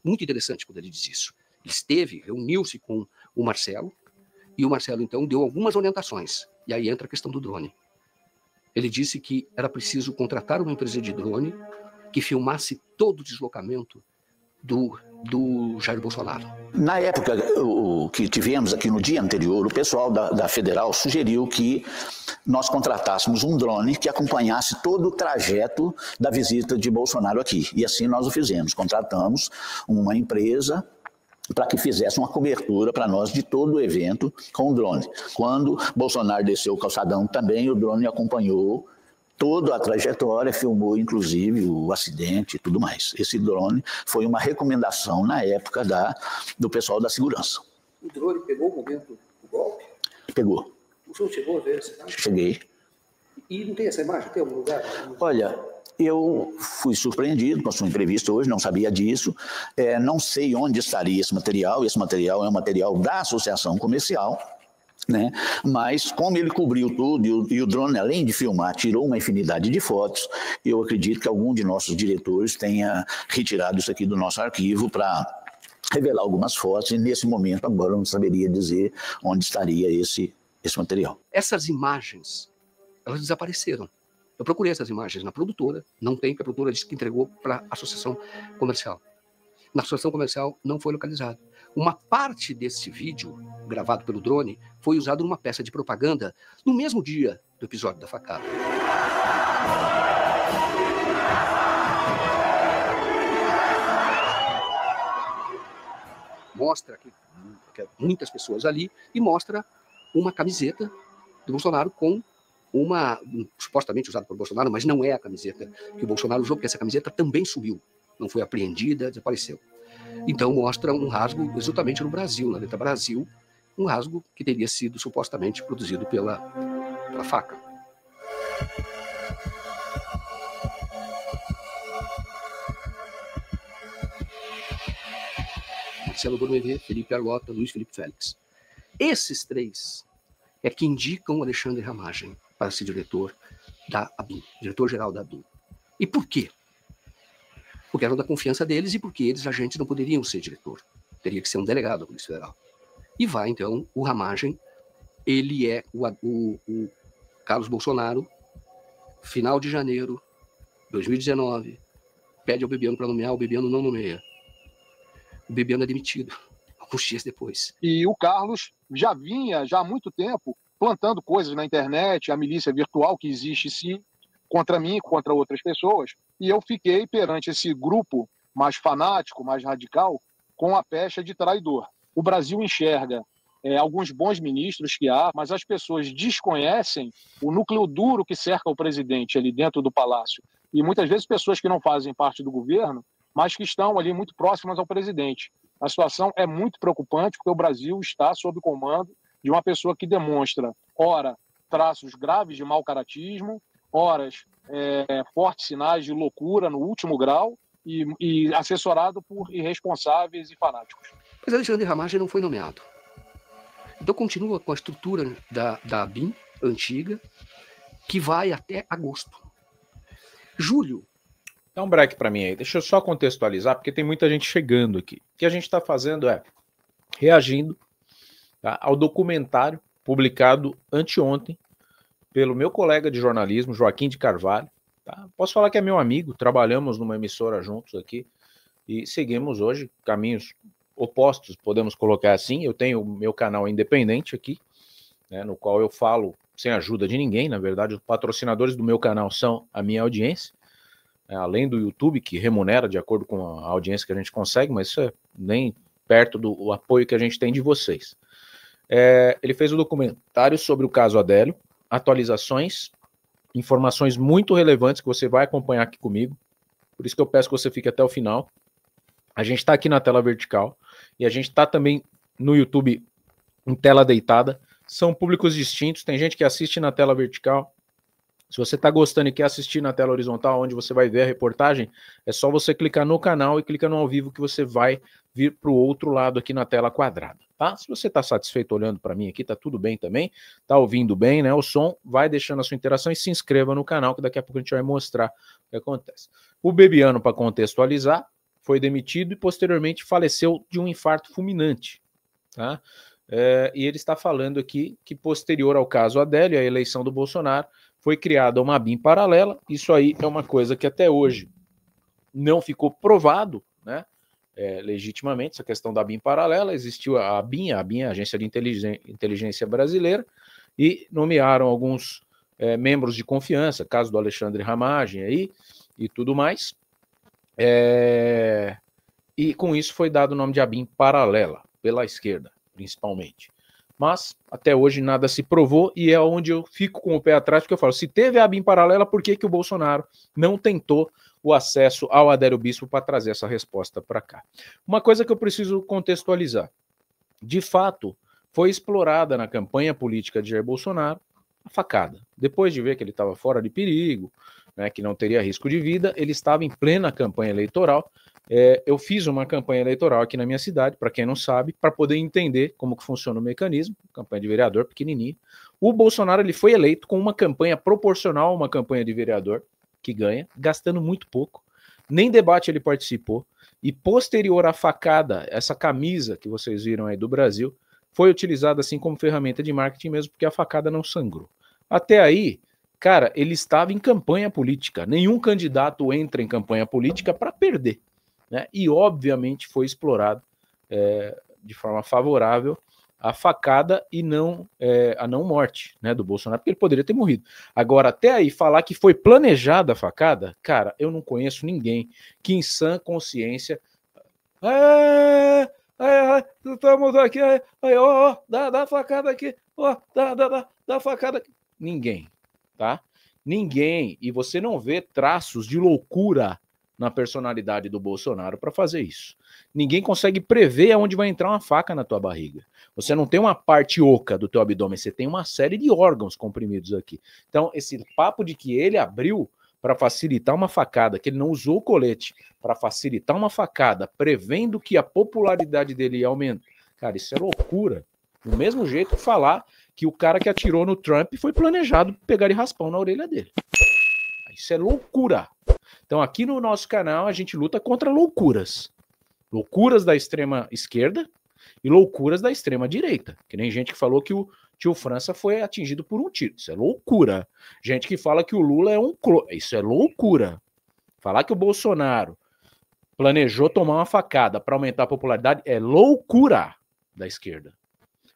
Speaker 2: Muito interessante quando ele diz isso. Ele esteve, reuniu-se com o Marcelo, e o Marcelo então deu algumas orientações. E aí entra a questão do drone. Ele disse que era preciso contratar uma empresa de drone que filmasse todo o deslocamento do Jair Bolsonaro.
Speaker 7: Na época o que tivemos aqui no dia anterior, o pessoal da Federal sugeriu que nós contratássemos um drone que acompanhasse todo o trajeto da visita de Bolsonaro aqui. E assim nós o fizemos. Contratamos uma empresa para que fizesse uma cobertura para nós de todo o evento com o drone. Quando Bolsonaro desceu o calçadão também, o drone acompanhou toda a trajetória, filmou inclusive o acidente e tudo mais. Esse drone foi uma recomendação na época do pessoal da segurança.
Speaker 2: O drone pegou o momento do golpe?
Speaker 7: Pegou.
Speaker 2: O senhor chegou a ver essa imagem?
Speaker 7: Cheguei.
Speaker 2: E não tem essa imagem? Tem algum lugar?
Speaker 7: Olha, eu fui surpreendido com a sua entrevista hoje, não sabia disso. Não sei onde estaria esse material. Esse material é um material da associação comercial, né? Mas como ele cobriu tudo e o drone, além de filmar, tirou uma infinidade de fotos, eu acredito que algum de nossos diretores tenha retirado isso aqui do nosso arquivo para revelar algumas fotos, e nesse momento agora eu não saberia dizer onde estaria esse material.
Speaker 2: Essas imagens, elas desapareceram. Eu procurei essas imagens na produtora, não tem, porque a produtora disse que entregou para a associação comercial. Na associação comercial não foi localizado. Uma parte desse vídeo, gravado pelo drone, foi usado numa peça de propaganda no mesmo dia do episódio da facada. Mostra que muitas pessoas ali e mostra uma camiseta do Bolsonaro com supostamente usada por Bolsonaro, mas não é a camiseta que o Bolsonaro usou, porque essa camiseta também sumiu, não foi apreendida, desapareceu. Então mostra um rasgo exatamente no Brasil, na letra Brasil, um rasgo que teria sido supostamente produzido pela faca. Marcelo Gourmet, Felipe Argota, Luiz Felipe Félix. Esses três é que indicam o Alexandre Ramagem para ser diretor da ABIN, diretor-geral da ABIN. E por quê? Porque eram da confiança deles e porque eles, agentes, não poderiam ser diretor. Teria que ser um delegado da Polícia Federal. E vai, então, o Ramagem, ele é o Carlos Bolsonaro, final de janeiro de 2019, pede ao Bebiano para nomear, o Bebiano não nomeia. O Bebiano é demitido, alguns dias depois.
Speaker 3: E o Carlos já vinha, já há muito tempo, plantando coisas na internet, a milícia virtual que existe sim, contra mim, contra outras pessoas, e eu fiquei perante esse grupo mais fanático, mais radical, com a pecha de traidor. O Brasil enxerga alguns bons ministros que há, mas as pessoas desconhecem o núcleo duro que cerca o presidente ali dentro do palácio. E muitas vezes pessoas que não fazem parte do governo, mas que estão ali muito próximas ao presidente. A situação é muito preocupante, porque o Brasil está sob comando de uma pessoa que demonstra, ora, traços graves de mau caratismo, horas fortes sinais de loucura no último grau e assessorado por irresponsáveis e fanáticos.
Speaker 2: Mas Alexandre Ramagem não foi nomeado. Então continua com a estrutura da ABIN antiga, que vai até agosto. Julho.
Speaker 1: Dá um break para mim aí, deixa eu só contextualizar, porque tem muita gente chegando aqui. O que a gente está fazendo é reagindo, tá, ao documentário publicado anteontem pelo meu colega de jornalismo, Joaquim de Carvalho. Tá? Posso falar que é meu amigo, trabalhamos numa emissora juntos aqui e seguimos hoje caminhos opostos, podemos colocar assim. Eu tenho o meu canal independente aqui, né, no qual eu falo sem ajuda de ninguém. Na verdade, os patrocinadores do meu canal são a minha audiência, além do YouTube, que remunera de acordo com a audiência que a gente consegue, mas isso é nem perto do apoio que a gente tem de vocês. Ele fez um documentário sobre o caso Adélio, atualizações, informações muito relevantes que você vai acompanhar aqui comigo, por isso que eu peço que você fique até o final. A gente está aqui na tela vertical e a gente está também no YouTube em tela deitada. São públicos distintos, tem gente que assiste na tela vertical. Se você está gostando e quer assistir na tela horizontal, onde você vai ver a reportagem, é só você clicar no canal e clicar no ao vivo que você vai vir para o outro lado aqui na tela quadrada, tá? Se você está satisfeito olhando para mim aqui, tá tudo bem também, tá ouvindo bem, né? O som, vai deixando a sua interação e se inscreva no canal, que daqui a pouco a gente vai mostrar o que acontece. O Bebiano, para contextualizar, foi demitido e posteriormente faleceu de um infarto fulminante, tá? E ele está falando aqui que posterior ao caso Adélio, a eleição do Bolsonaro, foi criada uma ABIN paralela. Isso aí é uma coisa que até hoje não ficou provado, né, legitimamente, essa questão da ABIN paralela. Existiu a ABIN é a Agência de Inteligência Brasileira, e nomearam alguns membros de confiança, caso do Alexandre Ramagem aí, e tudo mais. E com isso foi dado o nome de ABIN paralela, pela esquerda, principalmente. Mas até hoje nada se provou, e é onde eu fico com o pé atrás, porque eu falo, se teve a ABIN paralela, por que o Bolsonaro não tentou o acesso ao Adélio Bispo para trazer essa resposta para cá? Uma coisa que eu preciso contextualizar. de fato, foi explorada na campanha política de Jair Bolsonaro a facada. Depois de ver que ele estava fora de perigo, né, que não teria risco de vida, ele estava em plena campanha eleitoral. Eu fiz uma campanha eleitoral aqui na minha cidade, para quem não sabe, para poder entender como que funciona o mecanismo, campanha de vereador pequenininha. O Bolsonaro ele foi eleito com uma campanha proporcional a uma campanha de vereador, que ganha, gastando muito pouco. Nem debate ele participou. E posterior à facada, essa camisa que vocês viram aí do Brasil, foi utilizada assim como ferramenta de marketing mesmo, porque a facada não sangrou. Até aí, cara, ele estava em campanha política. Nenhum candidato entra em campanha política para perder, né? E, obviamente, foi explorado de forma favorável a facada e não a não morte, né, do Bolsonaro, porque ele poderia ter morrido. Agora, até aí, falar que foi planejada a facada, cara, eu não conheço ninguém que em sã consciência... estamos aqui, dá a facada aqui, dá a facada aqui. Ninguém, tá? Ninguém. E você não vê traços de loucura na personalidade do Bolsonaro para fazer isso. Ninguém consegue prever aonde vai entrar uma faca na tua barriga. Você não tem uma parte oca do teu abdômen, você tem uma série de órgãos comprimidos aqui. Então, esse papo de que ele abriu para facilitar uma facada, que ele não usou o colete para facilitar uma facada, prevendo que a popularidade dele ia aumentar. Cara, isso é loucura. Do mesmo jeito que falar que o cara que atirou no Trump foi planejado pegar de raspão na orelha dele. Isso é loucura. Então aqui no nosso canal a gente luta contra loucuras. Loucuras da extrema esquerda e loucuras da extrema direita. Que nem gente que falou que o tio França foi atingido por um tiro. Isso é loucura. Gente que fala que o Lula é um clone. Isso é loucura. Falar que o Bolsonaro planejou tomar uma facada para aumentar a popularidade é loucura da esquerda.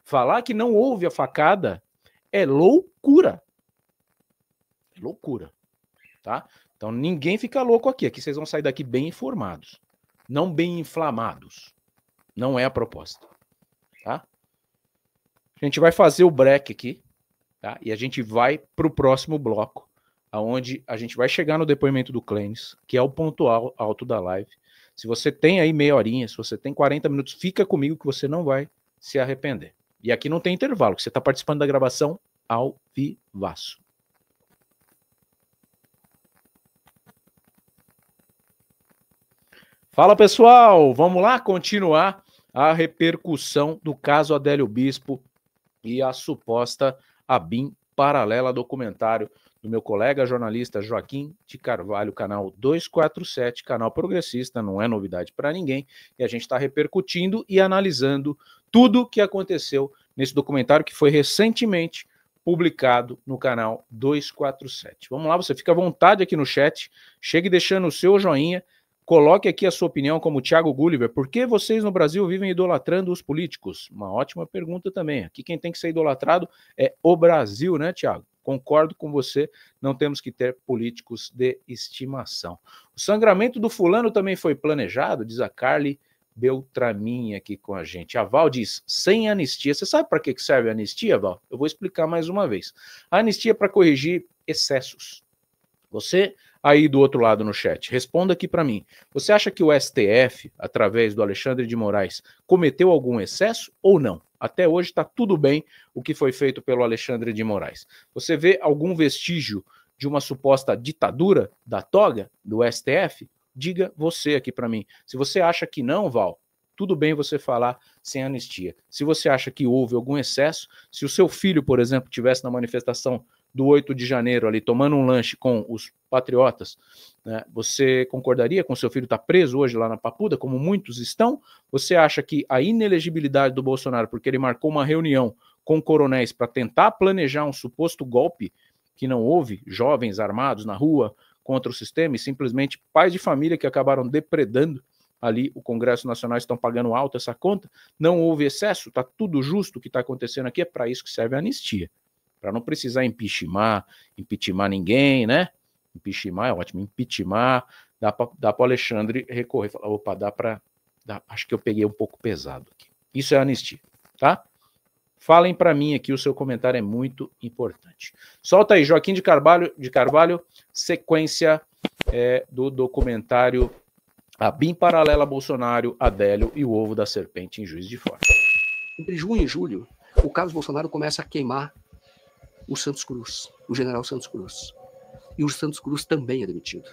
Speaker 1: Falar que não houve a facada é loucura. É loucura. Tá? Então ninguém fica louco aqui. Aqui vocês vão sair daqui bem informados. Não bem inflamados. Não é a proposta. Tá? A gente vai fazer o break aqui. Tá? E a gente vai para o próximo bloco, onde a gente vai chegar no depoimento do Clênis, que é o ponto alto da live. Se você tem aí meia horinha, se você tem 40 minutos, fica comigo que você não vai se arrepender. E aqui não tem intervalo, que você está participando da gravação ao vivaço. Fala, pessoal! Vamos lá continuar a repercussão do caso Adélio Bispo e a suposta ABIN paralela documentário do meu colega jornalista Joaquim de Carvalho, canal 247, canal progressista, não é novidade para ninguém, e a gente está repercutindo e analisando tudo o que aconteceu nesse documentário que foi recentemente publicado no canal 247. Vamos lá, você fica à vontade aqui no chat, chegue deixando o seu joinha, coloque aqui a sua opinião como Thiago Gulliver. Por que vocês no Brasil vivem idolatrando os políticos? Uma ótima pergunta também. Aqui quem tem que ser idolatrado é o Brasil, né, Thiago? Concordo com você, não temos que ter políticos de estimação. O sangramento do fulano também foi planejado, diz a Carly Beltramin aqui com a gente. A Val diz, sem anistia. Você sabe para que serve a anistia, Val? Eu vou explicar mais uma vez. A anistia é para corrigir excessos. Você aí do outro lado no chat, responda aqui para mim. Você acha que o STF, através do Alexandre de Moraes, cometeu algum excesso ou não? Até hoje está tudo bem o que foi feito pelo Alexandre de Moraes. Você vê algum vestígio de uma suposta ditadura da toga do STF? Diga você aqui para mim. Se você acha que não, Val, tudo bem você falar sem anistia. Se você acha que houve algum excesso, se o seu filho, por exemplo, tivesse na manifestação do 8 de janeiro ali, tomando um lanche com os patriotas, né, você concordaria com seu filho estar preso hoje lá na Papuda, como muitos estão? Você acha que a inelegibilidade do Bolsonaro, porque ele marcou uma reunião com coronéis para tentar planejar um suposto golpe que não houve, jovens armados na rua contra o sistema e simplesmente pais de família que acabaram depredando ali o Congresso Nacional, estão pagando alto essa conta, não houve excesso, está tudo justo o que está acontecendo aqui, é para isso que serve a anistia. Para não precisar impeachment ninguém, né? Impeachment é ótimo, impeachment, dá para o Alexandre recorrer, falar, opa, acho que eu peguei um pouco pesado aqui. Isso é anistia, tá? Falem para mim aqui, o seu comentário é muito importante. Solta aí, Joaquim de Carvalho, sequência do documentário ABIN paralela Bolsonaro, Adélio e o ovo da serpente em Juiz de Fora.
Speaker 2: Entre junho e julho, o Carlos Bolsonaro começa a queimar o Santos Cruz, o general Santos Cruz. E o Santos Cruz também é demitido.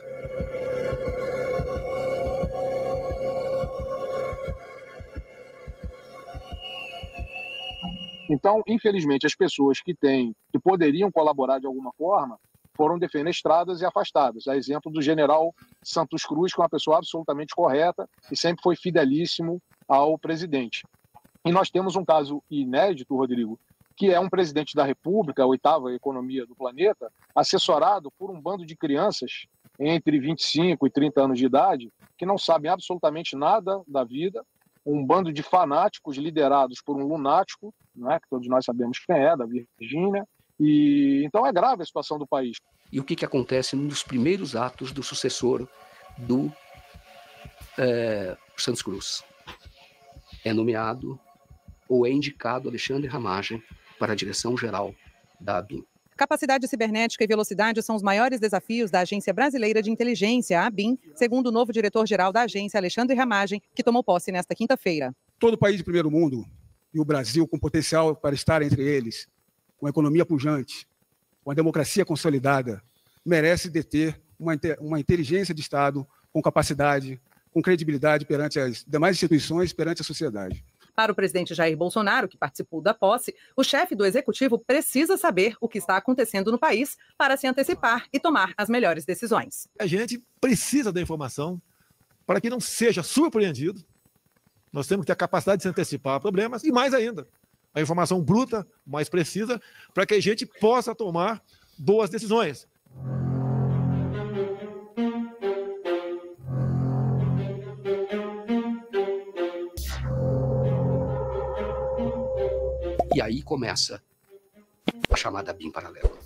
Speaker 3: Então, infelizmente, as pessoas que poderiam colaborar de alguma forma, foram defenestradas e afastadas. A exemplo do general Santos Cruz, que é uma pessoa absolutamente correta e sempre foi fidelíssimo ao presidente. E nós temos um caso inédito, Rodrigo, que é um presidente da República, a 8ª economia do planeta, assessorado por um bando de crianças entre 25 e 30 anos de idade, que não sabem absolutamente nada da vida, um bando de fanáticos liderados por um lunático, né, que todos nós sabemos quem é, da Virgínia, e então é grave a situação do país.
Speaker 2: E o que acontece nos primeiros atos do sucessor do Santos Cruz? É nomeado ou é indicado Alexandre Ramagem para a direção-geral da ABIN.
Speaker 8: Capacidade cibernética e velocidade são os maiores desafios da Agência Brasileira de Inteligência, a ABIN, segundo o novo diretor-geral da agência, Alexandre Ramagem, que tomou posse nesta quinta-feira.
Speaker 9: Todo país de primeiro mundo, e o Brasil com potencial para estar entre eles, com a economia pujante, com a democracia consolidada, merece deter uma inteligência de Estado com capacidade, com credibilidade perante as demais instituições, perante a sociedade.
Speaker 8: Para o presidente Jair Bolsonaro, que participou da posse, o chefe do executivo precisa saber o que está acontecendo no país para se antecipar e tomar as melhores decisões.
Speaker 10: A gente precisa da informação para que não seja surpreendido. Nós temos que ter a capacidade de se antecipar a problemas e, mais ainda, a informação bruta, mais precisa, para que a gente possa tomar boas decisões.
Speaker 2: E aí começa a chamada BIM paralela.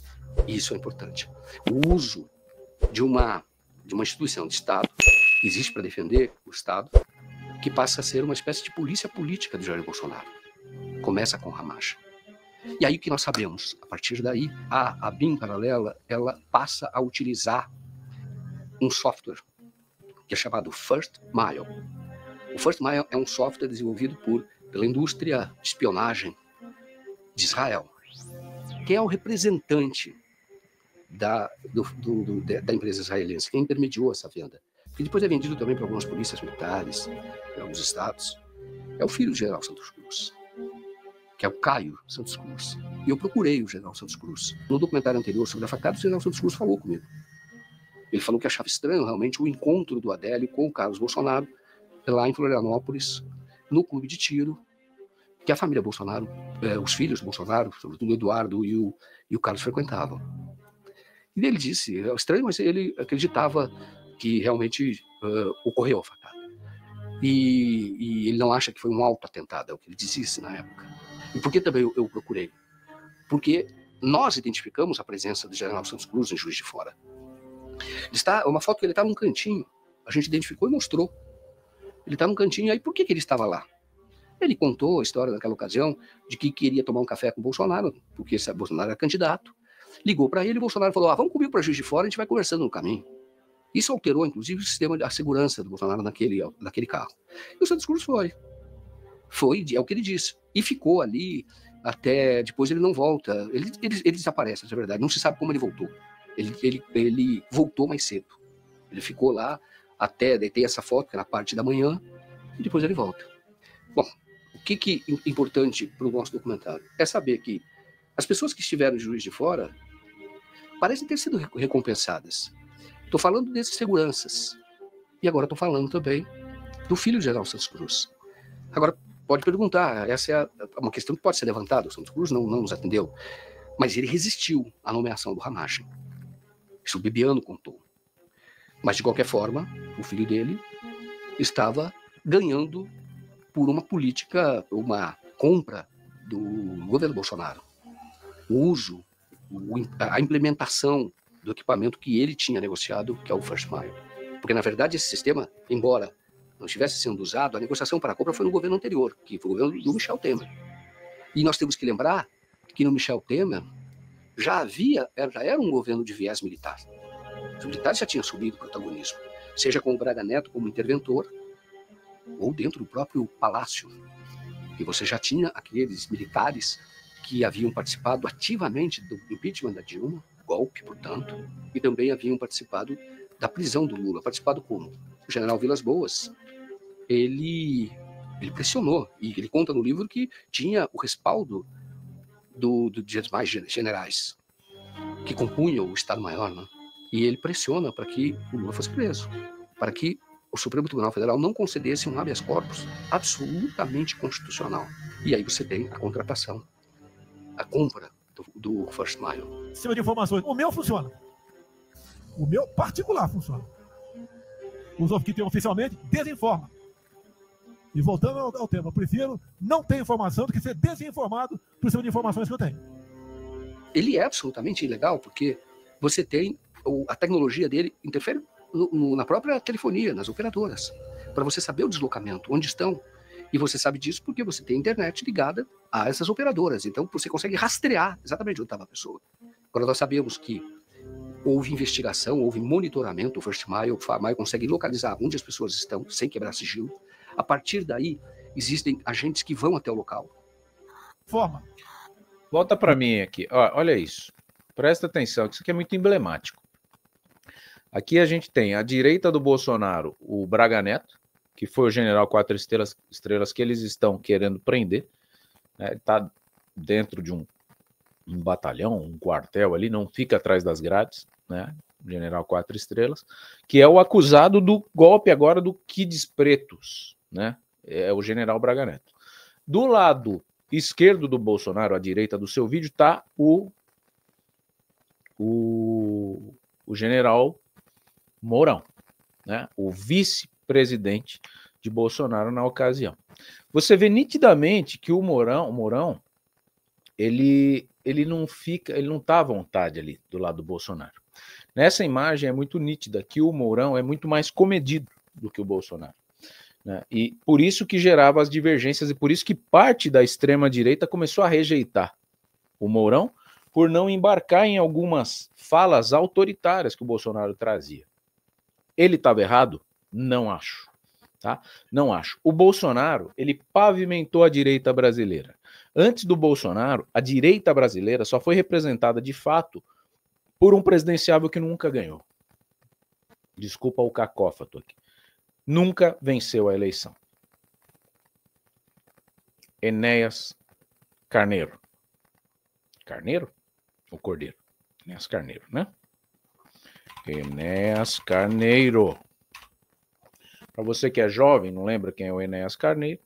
Speaker 2: E isso é importante. O uso de uma instituição de Estado, que existe para defender o Estado, que passa a ser uma espécie de polícia política do Jair Bolsonaro. Começa com Ramagem. E aí o que nós sabemos? A partir daí, a BIM paralela, ela passa a utilizar um software que é chamado First Mile. O First Mile é um software desenvolvido pela indústria de espionagem de Israel, que é o representante da empresa israelense, que intermediou essa venda. Que depois é vendido também para algumas polícias militares, em alguns estados. É o filho do general Santos Cruz, que é o Caio Santos Cruz. E eu procurei o general Santos Cruz. No documentário anterior sobre a facada, o general Santos Cruz falou comigo. Ele falou que achava estranho realmente o encontro do Adélio com o Carlos Bolsonaro lá em Florianópolis, no clube de tiro, que a família Bolsonaro, os filhos do Bolsonaro, sobretudo o Eduardo e o Carlos, frequentavam. E ele disse, é estranho, mas ele acreditava que realmente ocorreu a facada. E ele não acha que foi um auto-atentado, é o que ele disse na época. E por que também eu procurei? Porque nós identificamos a presença do general Santos Cruz em Juiz de Fora. Uma foto que ele está num cantinho, a gente identificou e mostrou. Ele está num cantinho, aí por que ele estava lá? Ele contou a história naquela ocasião de que queria tomar um café com o Bolsonaro, porque esse Bolsonaro era candidato. Ligou para ele e o Bolsonaro falou, vamos comigo para Juiz de Fora, a gente vai conversando no caminho. Isso alterou, inclusive, o sistema de segurança do Bolsonaro naquele carro. E o Santos Cruz foi, é o que ele disse. E ficou ali até depois ele não volta. Ele desaparece, na verdade, não se sabe como ele voltou. Ele voltou mais cedo. Ele ficou lá até, tem essa foto, que é na parte da manhã, e depois ele volta. Bom, o que é importante para o nosso documentário é saber que as pessoas que estiveram em Juiz de Fora parecem ter sido recompensadas. Estou falando desses seguranças. E agora estou falando também do filho do general Santos Cruz. Agora, pode perguntar, essa é uma questão que pode ser levantada, o Santos Cruz não nos atendeu, mas ele resistiu à nomeação do Ramagem. Isso o Bibiano contou. Mas, de qualquer forma, o filho dele estava ganhando por uma política, uma compra do governo Bolsonaro. O uso, a implementação do equipamento que ele tinha negociado, que é o First Mile. Porque, na verdade, esse sistema, embora não estivesse sendo usado, a negociação para a compra foi no governo anterior, que foi o governo do Michel Temer. E nós temos que lembrar que no Michel Temer já era um governo de viés militar. Os militares já tinham assumido o protagonismo, seja com o Braga Neto como interventor, ou dentro do próprio palácio. E você já tinha aqueles militares que haviam participado ativamente do impeachment da Dilma, golpe, portanto, e também haviam participado da prisão do Lula. Participado como? O general Vilas Boas, ele pressionou, e ele conta no livro que tinha o respaldo dos demais generais que compunham o Estado-Maior, né? E ele pressiona para que o Lula fosse preso, para que o Supremo Tribunal Federal não concedesse um habeas corpus absolutamente constitucional. E aí você tem a contratação, a compra do First Mile.
Speaker 11: Em cima de informações. O meu funciona. O meu particular funciona. Os que tem oficialmente desinforma. E voltando ao tema, eu prefiro não ter informação do que ser desinformado por cima de informações que eu tenho.
Speaker 2: Ele é absolutamente ilegal, porque você tem a tecnologia dele interfere na própria telefonia, nas operadoras, para você saber o deslocamento, onde estão. E você sabe disso porque você tem a internet ligada a essas operadoras. Então você consegue rastrear exatamente onde estava a pessoa. Agora nós sabemos que houve investigação, houve monitoramento, o First Mile, o FarMile consegue localizar onde as pessoas estão, sem quebrar sigilo. A partir daí, existem agentes que vão até o local.
Speaker 11: Forma.
Speaker 1: Volta para mim aqui. Olha isso. Presta atenção, que isso aqui é muito emblemático. Aqui a gente tem à direita do Bolsonaro o Braga Neto, que foi o general 4 estrelas que eles estão querendo prender. Né? Ele está dentro de um batalhão, um quartel ali, não fica atrás das grades, né? General 4 estrelas, que é o acusado do golpe agora do Kids Pretos, né? É o general Braga Neto. Do lado esquerdo do Bolsonaro, à direita do seu vídeo, está o general Mourão, né? O vice-presidente de Bolsonaro na ocasião. Você vê nitidamente que o Mourão ele não está à vontade ali do lado do Bolsonaro. Nessa imagem é muito nítida que o Mourão é muito mais comedido do que o Bolsonaro, né? E por isso que gerava as divergências e por isso que parte da extrema-direita começou a rejeitar o Mourão por não embarcar em algumas falas autoritárias que o Bolsonaro trazia. Ele estava errado? Não acho. Tá? Não acho. O Bolsonaro, ele pavimentou a direita brasileira. Antes do Bolsonaro, a direita brasileira só foi representada de fato por um presidenciável que nunca ganhou. Desculpa o cacófato aqui. Nunca venceu a eleição. Enéas Carneiro. Carneiro? Ou Cordeiro? Enéas Carneiro, né? Enéas Carneiro. Para você que é jovem, não lembra quem é o Enéas Carneiro,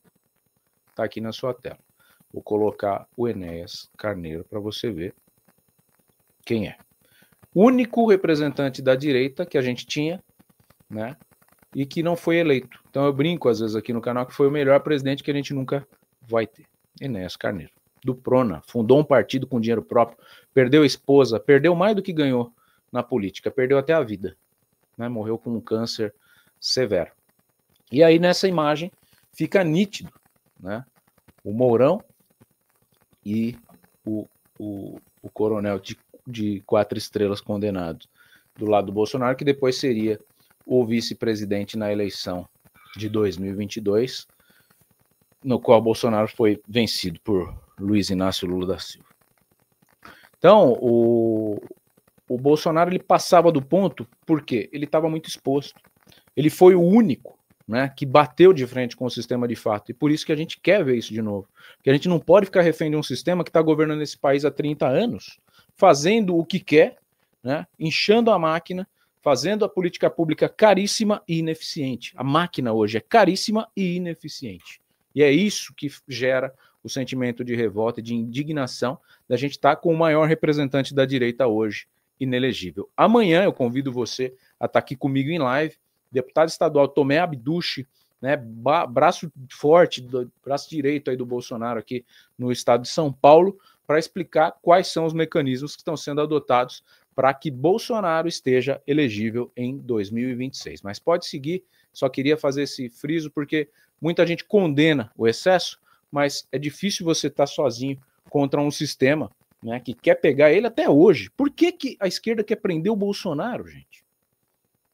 Speaker 1: tá aqui na sua tela. Vou colocar o Enéas Carneiro para você ver quem é. O único representante da direita que a gente tinha, né, e que não foi eleito. Então eu brinco às vezes aqui no canal que foi o melhor presidente que a gente nunca vai ter. Enéas Carneiro, do Prona, fundou um partido com dinheiro próprio, perdeu a esposa, perdeu mais do que ganhou na política, perdeu até a vida, né, morreu com um câncer severo. E aí nessa imagem fica nítido, né, o Mourão e o coronel de 4 estrelas condenado do lado do Bolsonaro, que depois seria o vice-presidente na eleição de 2022, no qual Bolsonaro foi vencido por Luiz Inácio Lula da Silva. Então, o Bolsonaro ele passava do ponto porque ele estava muito exposto. Ele foi o único, né, que bateu de frente com o sistema de fato. E por isso que a gente quer ver isso de novo. Porque a gente não pode ficar refém de um sistema que está governando esse país há 30 anos, fazendo o que quer, né, inchando a máquina, fazendo a política pública caríssima e ineficiente. A máquina hoje é caríssima e ineficiente. E é isso que gera o sentimento de revolta e de indignação da gente estar com o maior representante da direita hoje, inelegível. Amanhã eu convido você a estar aqui comigo em live, deputado estadual Tomé Abduche, né, braço forte, braço direito aí do Bolsonaro aqui no estado de São Paulo, para explicar quais são os mecanismos que estão sendo adotados para que Bolsonaro esteja elegível em 2026. Mas pode seguir, só queria fazer esse friso porque muita gente condena o excesso, mas é difícil você estar sozinho contra um sistema, né, que quer pegar ele até hoje. Por que a esquerda quer prender o Bolsonaro, gente?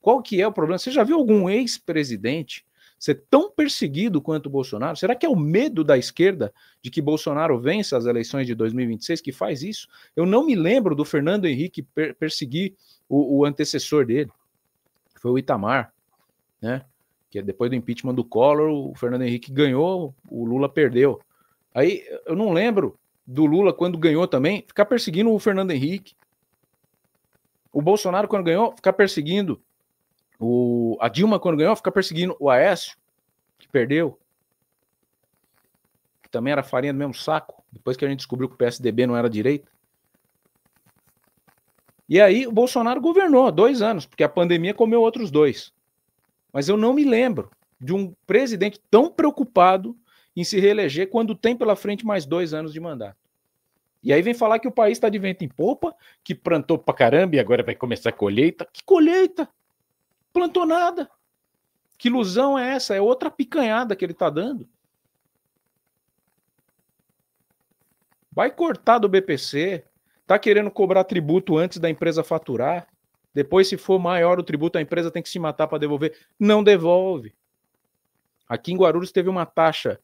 Speaker 1: Qual que é o problema? Você já viu algum ex-presidente ser tão perseguido quanto o Bolsonaro? Será que é o medo da esquerda de que Bolsonaro vença as eleições de 2026 que faz isso? Eu não me lembro do Fernando Henrique perseguir o antecessor dele, que foi o Itamar, né? Que depois do impeachment do Collor, o Fernando Henrique ganhou, o Lula perdeu. Aí eu não lembro do Lula, quando ganhou também, ficar perseguindo o Fernando Henrique. O Bolsonaro, quando ganhou, ficar perseguindo a Dilma, quando ganhou, ficar perseguindo o Aécio, que perdeu, que também era farinha do mesmo saco, depois que a gente descobriu que o PSDB não era direita. E aí o Bolsonaro governou 2 anos, porque a pandemia comeu outros 2. Mas eu não me lembro de um presidente tão preocupado em se reeleger quando tem pela frente mais 2 anos de mandato. E aí vem falar que o país está de vento em popa, que plantou pra caramba e agora vai começar a colheita. Que colheita? Plantou nada. Que ilusão é essa? É outra picanhada que ele está dando. Vai cortar do BPC, tá querendo cobrar tributo antes da empresa faturar. Depois, se for maior o tributo, a empresa tem que se matar para devolver. Não devolve. Aqui em Guarulhos teve uma taxa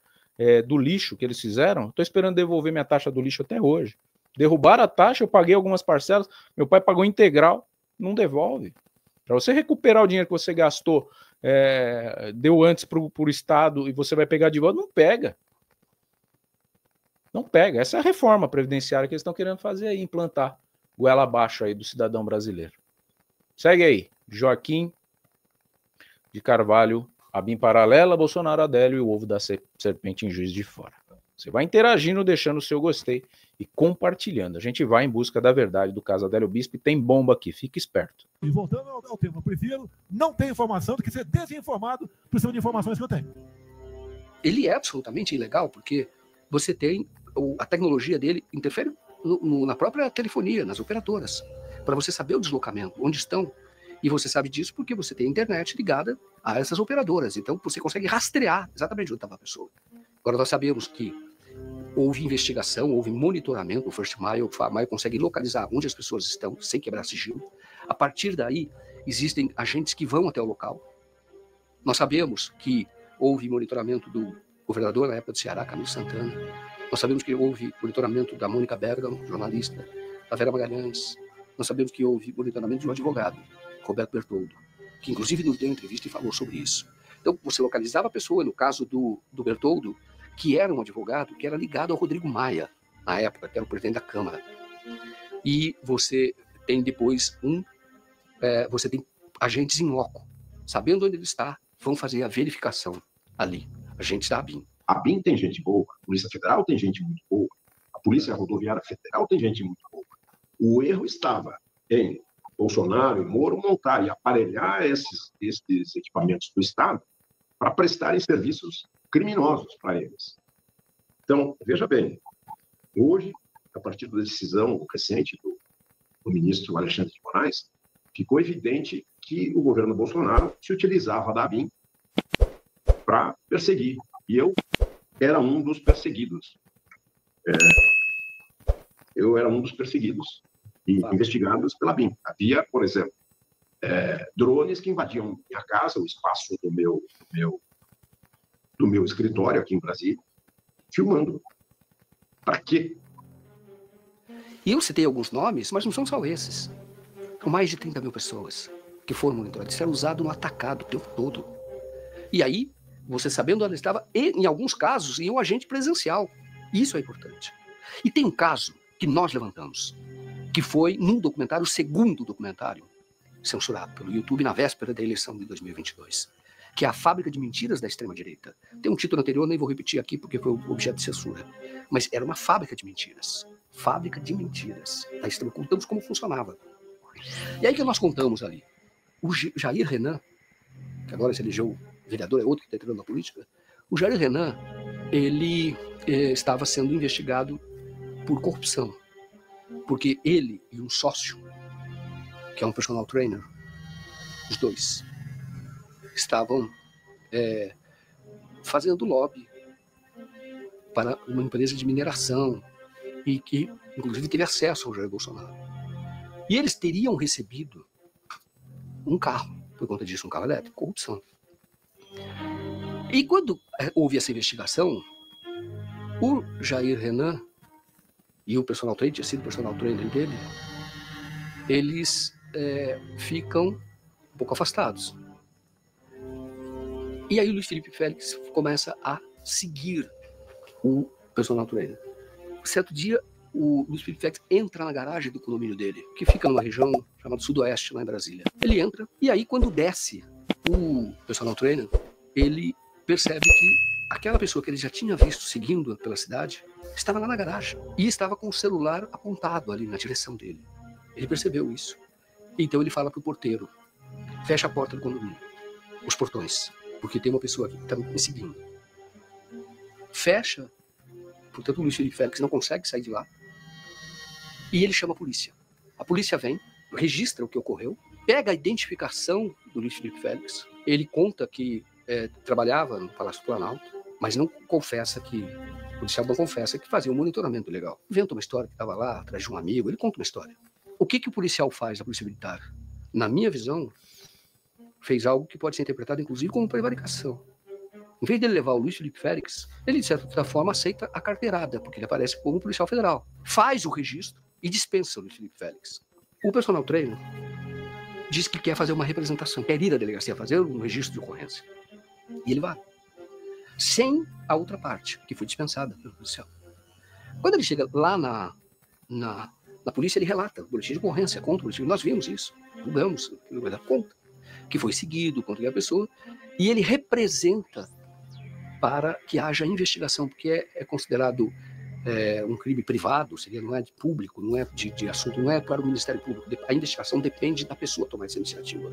Speaker 1: do lixo que eles fizeram. Estou esperando devolver minha taxa do lixo até hoje. Derrubaram a taxa, eu paguei algumas parcelas, meu pai pagou integral, não devolve. Para você recuperar o dinheiro que você gastou, deu antes para o Estado e você vai pegar de volta, não pega. Não pega. Essa é a reforma previdenciária que eles estão querendo fazer aí, implantar goela abaixo aí do cidadão brasileiro. Segue aí. Joaquim de Carvalho, ABIN paralela, Bolsonaro Adélio e o ovo da serpente em Juiz de Fora. Você vai interagindo, deixando o seu gostei e compartilhando. A gente vai em busca da verdade do caso Adélio Bispo e tem bomba aqui, fique esperto.
Speaker 11: E voltando ao tema, eu prefiro não ter informação do que ser desinformado por cima de informações que eu tenho.
Speaker 2: Ele é absolutamente ilegal, porque você tem, a tecnologia dele interfere na própria telefonia, nas operadoras, para você saber o deslocamento, onde estão. E você sabe disso porque você tem a internet ligada a essas operadoras. Então você consegue rastrear exatamente onde estava a pessoa. Agora nós sabemos que houve investigação, houve monitoramento, o First Mile, o Far Mile consegue localizar onde as pessoas estão sem quebrar sigilo. A partir daí, existem agentes que vão até o local. Nós sabemos que houve monitoramento do governador na época do Ceará, Camilo Santana. Nós sabemos que houve monitoramento da Mônica Bergamo, jornalista, da Vera Magalhães. Nós sabemos que houve monitoramento de um advogado, Roberto Bertoldo, que inclusive nos deu entrevista e falou sobre isso. Então, você localizava a pessoa, no caso do Bertoldo, que era um advogado que era ligado ao Rodrigo Maia, na época, que era o presidente da Câmara. E você tem depois você tem agentes em loco, sabendo onde ele está, vão fazer a verificação ali, agentes da ABIN.
Speaker 12: A ABIN tem gente boa, a Polícia Federal tem gente muito boa, a Polícia Rodoviária Federal tem gente muito boa. O erro estava em Bolsonaro e Moro montar e aparelhar esses equipamentos do Estado para prestarem serviços criminosos para eles. Então, veja bem, hoje, a partir da decisão recente do ministro Alexandre de Moraes, ficou evidente que o governo Bolsonaro se utilizava da ABIN para perseguir. E eu era um dos perseguidos. Eu era um dos perseguidos e investigados pela ABIN. Havia, por exemplo, drones que invadiam minha casa, o espaço do meu escritório aqui em Brasília, filmando. Para quê?
Speaker 2: E eu citei alguns nomes, mas não são só esses. São mais de 30 mil pessoas que foram monitoradas. Isso era usado no atacado o tempo todo. E aí, você sabendo onde estava, e em alguns casos, em um agente presencial. Isso é importante. E tem um caso que nós levantamos, que foi num documentário, o segundo documentário, censurado pelo YouTube na véspera da eleição de 2022, que é a Fábrica de Mentiras da Extrema-Direita. Tem um título anterior, nem vou repetir aqui porque foi objeto de censura. Mas era uma fábrica de mentiras. Fábrica de mentiras. Da extrema. Contamos como funcionava. E aí que nós contamos ali. O Jair Renan, que agora se elegeu vereador, é outro que está entrando na política. O Jair Renan, ele estava sendo investigado por corrupção. Porque ele e um sócio, que é um personal trainer, os dois, estavam fazendo lobby para uma empresa de mineração e que, inclusive, teve acesso ao Jair Bolsonaro. E eles teriam recebido um carro, por conta disso, um carro elétrico, corrupção. E quando houve essa investigação, o Jair Renan e o personal trainer, tinha sido o personal trainer dele, eles ficam um pouco afastados. E aí o Luiz Felipe Félix começa a seguir o personal trainer. Certo dia, o Luiz Felipe Félix entra na garagem do condomínio dele, que fica numa região chamada Sudoeste, lá em Brasília. Ele entra, e aí quando desce o personal trainer, ele percebe que aquela pessoa que ele já tinha visto seguindo pela cidade estava lá na garagem e estava com o celular apontado ali na direção dele. Ele percebeu isso. Então ele fala para o porteiro: fecha a porta do condomínio, os portões, porque tem uma pessoa aqui que está me seguindo. Fecha, portanto o Luiz Felipe Félix não consegue sair de lá e ele chama a polícia. A polícia vem, registra o que ocorreu, pega a identificação do Luiz Felipe Félix, ele conta que trabalhava no Palácio do Planalto, mas não confessa que, o policial não confessa que fazia um monitoramento legal. Inventa uma história que estava lá atrás de um amigo, ele conta uma história. O que o policial faz, a polícia militar? Na minha visão, fez algo que pode ser interpretado inclusive como prevaricação. Em vez dele levar o Luiz Felipe Félix, ele de certa forma aceita a carteirada, porque ele aparece como policial federal. Faz o registro e dispensa o Luiz Felipe Félix. O personal trainer diz que quer fazer uma representação, quer ir à delegacia fazer um registro de ocorrência. E ele vai. Sem a outra parte, que foi dispensada pelo policial. Quando ele chega lá na polícia, ele relata o boletim de ocorrência, conta o boletim. Nós vimos isso, julgamos, ele dá conta, que foi seguido contra a pessoa, e ele representa para que haja investigação, porque é considerado um crime privado, não é de público, não é de assunto, não é para o Ministério Público. A investigação depende da pessoa tomar essa iniciativa.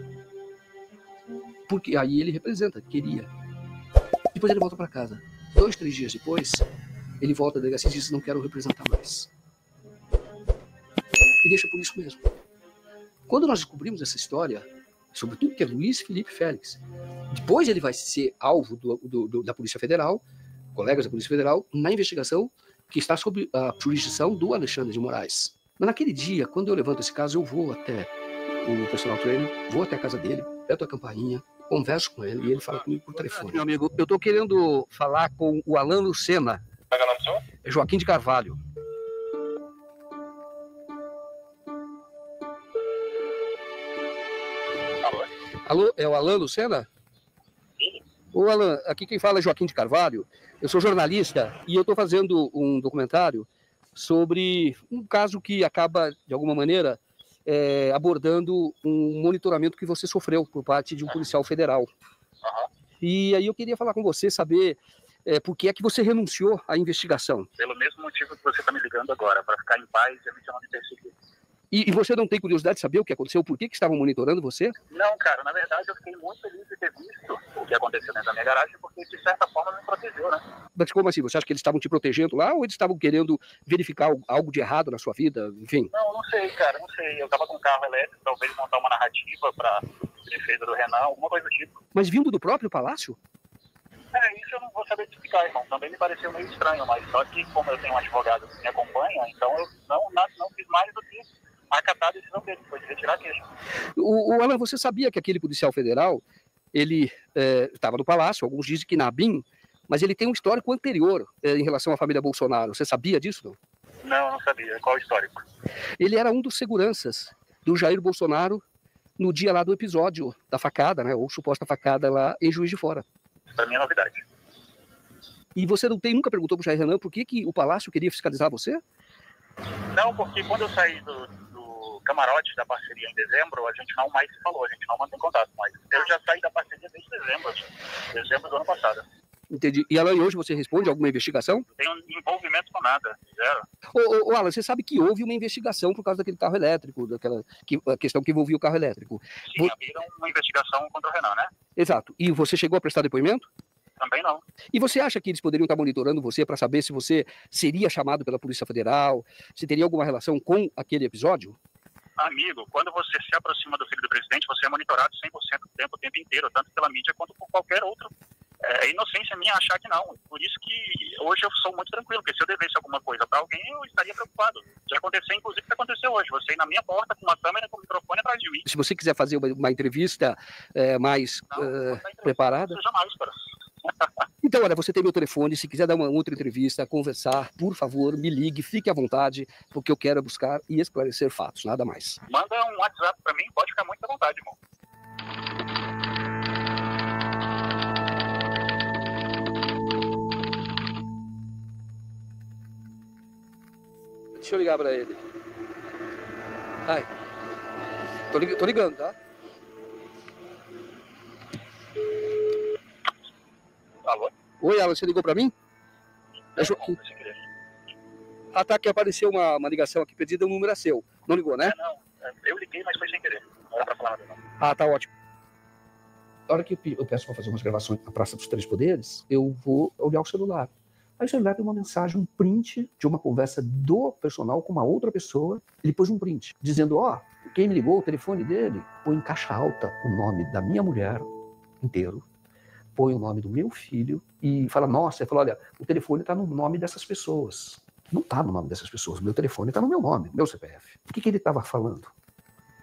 Speaker 2: Porque aí ele representa, queria. Depois ele volta para casa. 2, 3 dias depois, ele volta à delegacia e diz: não quero representar mais. E deixa por isso mesmo. Quando nós descobrimos essa história, sobretudo que é Luiz Felipe Félix, depois ele vai ser alvo da Polícia Federal, colegas da Polícia Federal, na investigação que está sob a jurisdição do Alexandre de Moraes. Mas naquele dia, quando eu levanto esse caso, eu vou até o personal trainer, vou até a casa dele, aperto a campainha, converso com ele e ele fala comigo por telefone. Meu amigo, eu estou querendo falar com o Alan Lucena. É Joaquim de Carvalho. Alô, é o Alan Lucena? Sim. Ô Alan, aqui quem fala é Joaquim de Carvalho. Eu sou jornalista e eu estou fazendo um documentário sobre um caso que acaba, de alguma maneira, abordando um monitoramento que você sofreu por parte de um policial federal. Uhum. E aí eu queria falar com você, saber por que é que você renunciou à investigação.
Speaker 13: Pelo mesmo motivo que você está me ligando agora, para ficar em paz e a missão de perseguir.
Speaker 2: E você não tem curiosidade de saber o que aconteceu? Por que estavam monitorando você?
Speaker 13: Não, cara, na verdade eu fiquei muito feliz de ter visto o que aconteceu dentro da minha garagem, porque de certa forma me protegeu, né?
Speaker 2: Mas como assim? Você acha que eles estavam te protegendo lá ou eles estavam querendo verificar algo de errado na sua vida? Enfim.
Speaker 13: Não sei, cara, não sei. Eu tava com um carro elétrico, talvez montar uma narrativa para defesa do Renan, alguma coisa do tipo.
Speaker 2: Mas vindo do próprio palácio?
Speaker 13: Isso eu não vou saber te explicar, irmão. Também me pareceu meio estranho, mas só que como eu tenho um advogado que me acompanha, então eu não fiz mais do que acatar a decisão dele, foi de retirar a queixa.
Speaker 2: O Alan, você sabia que aquele policial federal, ele estava no palácio, alguns dizem que na ABIN, mas ele tem um histórico anterior em relação à família Bolsonaro. Você sabia disso, não?
Speaker 13: Não sabia. Qual o histórico?
Speaker 2: Ele era um dos seguranças do Jair Bolsonaro no dia lá do episódio da facada, né, ou suposta facada lá em Juiz de Fora.
Speaker 13: Para mim é novidade.
Speaker 2: E você nunca perguntou para o Jair Renan por que o palácio queria fiscalizar você?
Speaker 13: Não, porque quando eu saí do camarote da parceria em dezembro, a gente não mais se falou, a gente não mantém contato mais. Eu já saí da parceria desde dezembro do ano passado.
Speaker 2: Entendi. E Alan, hoje você responde a alguma investigação?
Speaker 13: Não tenho envolvimento com nada, zero.
Speaker 2: Ô Alan, você sabe que houve uma investigação por causa daquele carro elétrico, a questão que envolvia o carro elétrico.
Speaker 13: Sim, abriram uma investigação contra o Renan, né?
Speaker 2: Exato. E você chegou a prestar depoimento?
Speaker 13: Também não.
Speaker 2: E você acha que eles poderiam estar monitorando você para saber se você seria chamado pela Polícia Federal, se teria alguma relação com aquele episódio?
Speaker 13: Amigo, quando você se aproxima do filho do presidente, você é monitorado 100% do tempo, o tempo inteiro, tanto pela mídia quanto por qualquer outro. É inocência minha achar que não. Por isso que hoje eu sou muito tranquilo, porque se eu devesse alguma coisa para alguém, eu estaria preocupado. Já aconteceu, inclusive, o que aconteceu hoje. Você ir na minha porta com uma câmera, com o microfone atrás de mim.
Speaker 2: Se você quiser fazer uma entrevista mais preparada...
Speaker 13: Jamais, cara.
Speaker 2: Então, olha, você tem meu telefone, se quiser dar uma outra entrevista, conversar, por favor, me ligue, fique à vontade, porque eu quero buscar e esclarecer fatos, nada mais.
Speaker 13: Manda um WhatsApp pra mim, pode ficar muito à vontade, irmão.
Speaker 2: Deixa eu ligar pra ele. Ai. Tô ligando, tá?
Speaker 13: Alô?
Speaker 2: Oi, Alan, você ligou pra mim? É Joaquim. Ah, tá, que apareceu uma ligação aqui perdida, o número é seu. Não ligou, né?
Speaker 13: Não, eu liguei, mas foi sem querer. Não era pra falar nada, não.
Speaker 2: Ah, tá ótimo. Na hora que eu peço para fazer umas gravações na Praça dos Três Poderes, eu vou olhar o celular. Aí o celular tem uma mensagem, um print de uma conversa do personal com uma outra pessoa. Ele pôs um print, dizendo, ó, quem me ligou, o telefone dele, põe em caixa alta o nome da minha mulher inteiro, põe o nome do meu filho e fala, nossa, ele falou, olha, o telefone está no nome dessas pessoas. Não está no nome dessas pessoas, meu telefone está no meu nome, meu CPF. O que ele estava falando?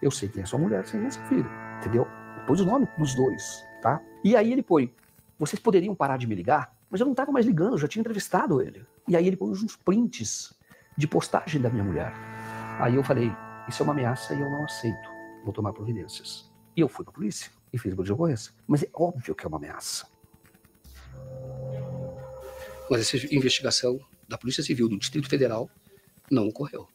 Speaker 2: Eu sei quem é sua mulher, sei quem é seu filho, entendeu? Pôs o nome dos dois, tá? E aí ele põe, vocês poderiam parar de me ligar? Mas eu não estava mais ligando, eu já tinha entrevistado ele. E aí ele pôs uns prints de postagem da minha mulher. Aí eu falei, isso é uma ameaça e eu não aceito, vou tomar providências. E eu fui para a polícia e fiz boletim de ocorrência. Mas é óbvio que é uma ameaça. Mas essa investigação da Polícia Civil do Distrito Federal não ocorreu.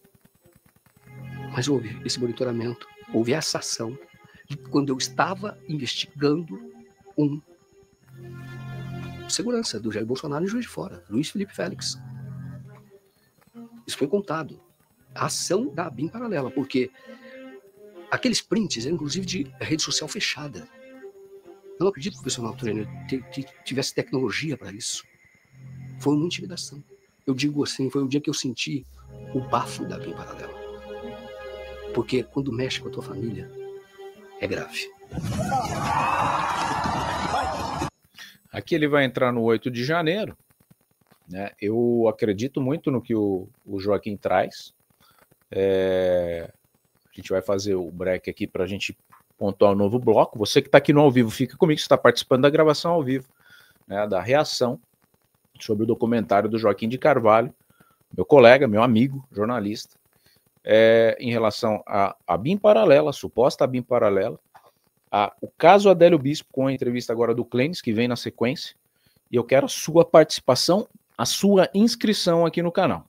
Speaker 2: Mas houve esse monitoramento, houve essa ação de quando eu estava investigando um segurança do Jair Bolsonaro em Juiz de Fora, Luiz Felipe Félix. Isso foi contado. A ação da ABIN paralela, porque aqueles prints eram inclusive de rede social fechada. Eu não acredito que o personal trainer tivesse tecnologia para isso. Foi uma intimidação. Eu digo assim, foi o dia que eu senti o bafo da ABIN paralela. Porque quando mexe com a tua família, é grave.
Speaker 1: Aqui ele vai entrar no 8 de janeiro. Né? Eu acredito muito no que o Joaquim traz. A gente vai fazer o break aqui para a gente pontuar um novo bloco. Você que está aqui no ao vivo, fica comigo, você está participando da gravação ao vivo, né, da reação sobre o documentário do Joaquim de Carvalho, meu colega, meu amigo, jornalista, em relação à ABIN paralela, a suposta ABIN paralela, o caso Adélio Bispo, com a entrevista agora do Clênis, que vem na sequência, e eu quero a sua participação, a sua inscrição aqui no canal.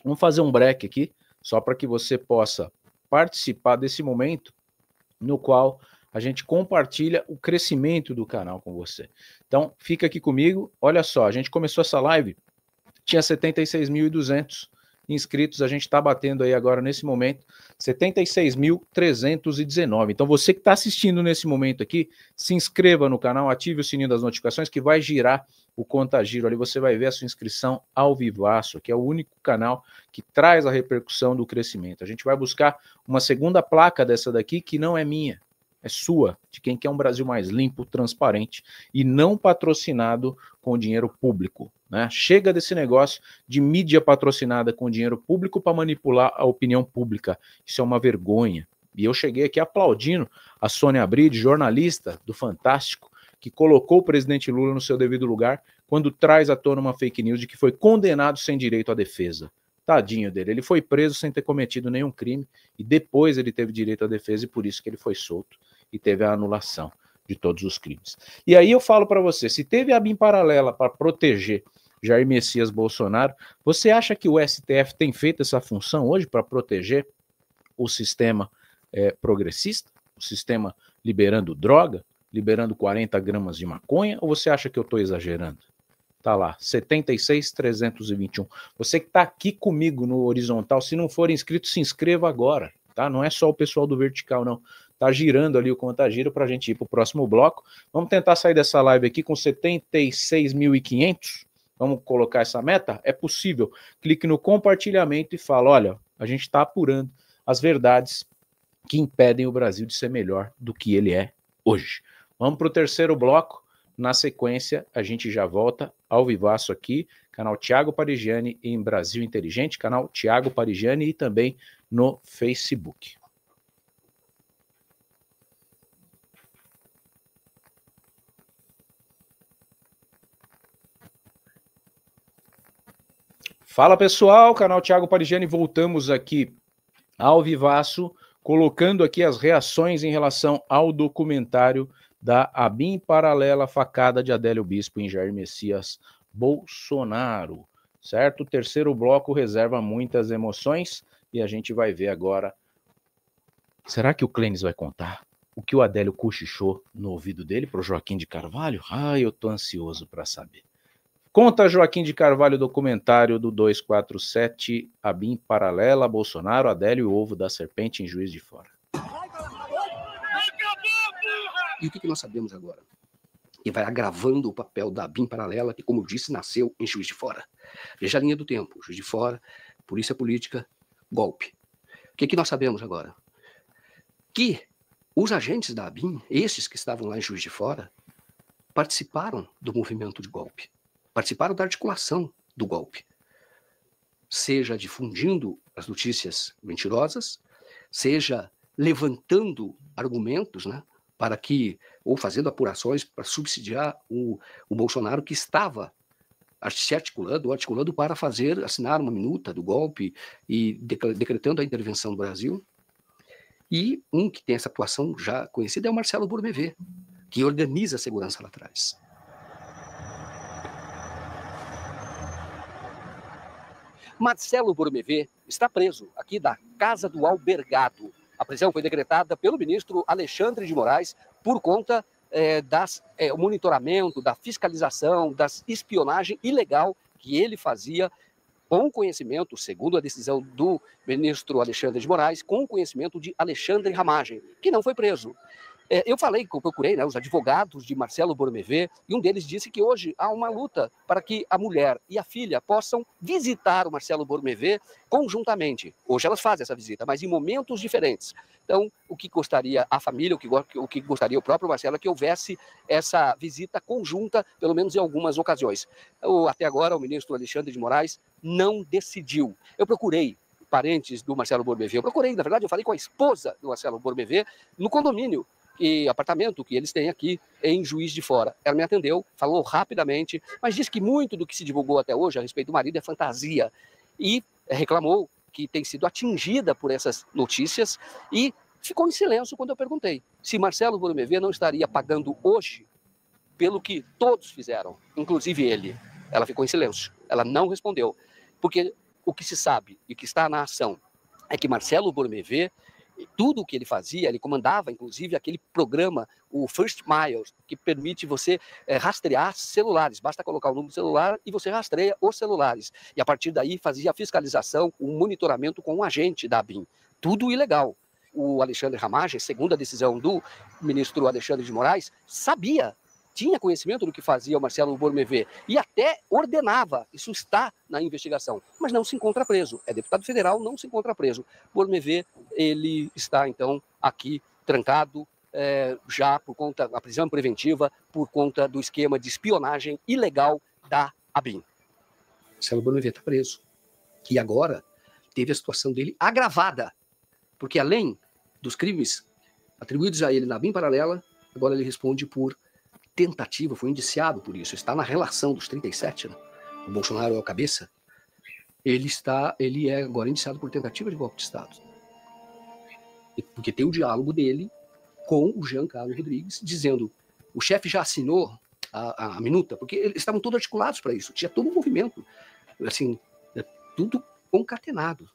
Speaker 1: Vamos fazer um break aqui, só para que você possa participar desse momento no qual a gente compartilha o crescimento do canal com você. Então, fica aqui comigo. Olha só, a gente começou essa live, tinha 76.200 inscritos, a gente está batendo aí agora nesse momento 76.319. Então você que está assistindo nesse momento aqui, se inscreva no canal, ative o sininho das notificações que vai girar o contagiro ali, você vai ver a sua inscrição ao vivaço, que é o único canal que traz a repercussão do crescimento. A gente vai buscar uma segunda placa dessa daqui que não é minha, é sua, de quem quer um Brasil mais limpo, transparente e não patrocinado com dinheiro público. Né? Chega desse negócio de mídia patrocinada com dinheiro público para manipular a opinião pública. Isso é uma vergonha. E eu cheguei aqui aplaudindo a Sônia Bride, jornalista do Fantástico, que colocou o presidente Lula no seu devido lugar quando traz à tona uma fake news de que foi condenado sem direito à defesa. Tadinho dele, ele foi preso sem ter cometido nenhum crime e depois ele teve direito à defesa e por isso que ele foi solto e teve a anulação de todos os crimes. E aí eu falo para você, se teve a ABIN paralela para proteger Jair Messias Bolsonaro, você acha que o STF tem feito essa função hoje para proteger o sistema progressista, o sistema liberando droga, liberando 40 gramas de maconha, ou você acha que eu estou exagerando? Tá lá, 76.321. Você que está aqui comigo no horizontal, se não for inscrito, se inscreva agora, tá? Não é só o pessoal do vertical, não. Tá girando ali o contagiro para a gente ir para o próximo bloco. Vamos tentar sair dessa live aqui com 76.500. Vamos colocar essa meta? É possível. Clique no compartilhamento e fala, olha, a gente está apurando as verdades que impedem o Brasil de ser melhor do que ele é hoje. Vamos para o terceiro bloco. Na sequência, a gente já volta ao vivaço aqui, canal Thiago Parigiani em Brasil Inteligente, canal Thiago Parigiani e também no Facebook. Fala pessoal, canal Thiago Parigiani, voltamos aqui ao vivaço, colocando aqui as reações em relação ao documentário da ABIN Paralela, facada de Adélio Bispo em Jair Messias Bolsonaro, certo? O terceiro bloco reserva muitas emoções e a gente vai ver agora. Será que o Clênis vai contar o que o Adélio cochichou no ouvido dele para o Joaquim de Carvalho? Ai, eu tô ansioso para saber. Conta Joaquim de Carvalho, documentário do 247, ABIN Paralela, Bolsonaro, Adélio e o ovo da serpente em Juiz de Fora.
Speaker 2: E o que nós sabemos agora? E vai agravando o papel da ABIN Paralela, que, como eu disse, nasceu em Juiz de Fora. Veja a linha do tempo. Juiz de Fora, polícia política, golpe. O que nós sabemos agora? Que os agentes da ABIN, esses que estavam lá em Juiz de Fora, participaram do movimento de golpe. Participaram da articulação do golpe, seja difundindo as notícias mentirosas, seja levantando argumentos, né, para que, ou fazendo apurações para subsidiar o Bolsonaro, que estava se articulando para assinar uma minuta do golpe e decretando a intervenção do Brasil. E um que tem essa atuação já conhecida é o Marcelo Bourmevé, que organiza a segurança lá atrás. Marcelo Bourmevé está preso aqui da Casa do Albergado. A prisão foi decretada pelo ministro Alexandre de Moraes por conta do monitoramento, da fiscalização, da espionagem ilegal que ele fazia com conhecimento, segundo a decisão do ministro Alexandre de Moraes, com conhecimento de Alexandre Ramagem, que não foi preso. Eu procurei, né, os advogados de Marcelo Bourmevé, e um deles disse que hoje há uma luta para que a mulher e a filha possam visitar o Marcelo Bourmevé conjuntamente. Hoje elas fazem essa visita, mas em momentos diferentes. Então, o que gostaria a família, o que gostaria o próprio Marcelo é que houvesse essa visita conjunta, pelo menos em algumas ocasiões. Até agora, o ministro Alexandre de Moraes não decidiu. Eu procurei parentes do Marcelo Bourmevé, na verdade, eu falei com a esposa do Marcelo Bourmevé no condomínio, apartamento que eles têm aqui em Juiz de Fora. Ela me atendeu, falou rapidamente, mas disse que muito do que se divulgou até hoje a respeito do marido é fantasia. E reclamou que tem sido atingida por essas notícias e ficou em silêncio quando eu perguntei se Marcelo Bourmevé não estaria pagando hoje pelo que todos fizeram, inclusive ele. Ela ficou em silêncio, ela não respondeu, porque o que se sabe e que está na ação é que Marcelo Bourmevé, tudo o que ele fazia, ele comandava, inclusive, aquele programa, o First Miles, que permite você rastrear celulares. Basta colocar o número do celular e você rastreia os celulares. E, a partir daí, fazia a fiscalização, o monitoramento com um agente da ABIN. Tudo ilegal. O Alexandre Ramagem, segundo a decisão do ministro Alexandre de Moraes, tinha conhecimento do que fazia o Marcelo Bourmevé e até ordenava, isso está na investigação, mas não se encontra preso. É deputado federal, não se encontra preso. Bourmevé, ele está, então, aqui trancado, já por conta da prisão preventiva, por conta do esquema de espionagem ilegal da ABIN. Marcelo Bourmevé está preso. E agora teve a situação dele agravada, porque além dos crimes atribuídos a ele na ABIN Paralela, agora ele responde por tentativa, foi indiciado por isso, está na relação dos 37, né? O Bolsonaro é o cabeça, ele é agora indiciado por tentativa de golpe de Estado. Porque tem o diálogo dele com o Jean Carlos Rodrigues, dizendo, o chefe já assinou a minuta, porque eles estavam todos articulados para isso, tinha todo um movimento, assim, tudo concatenado.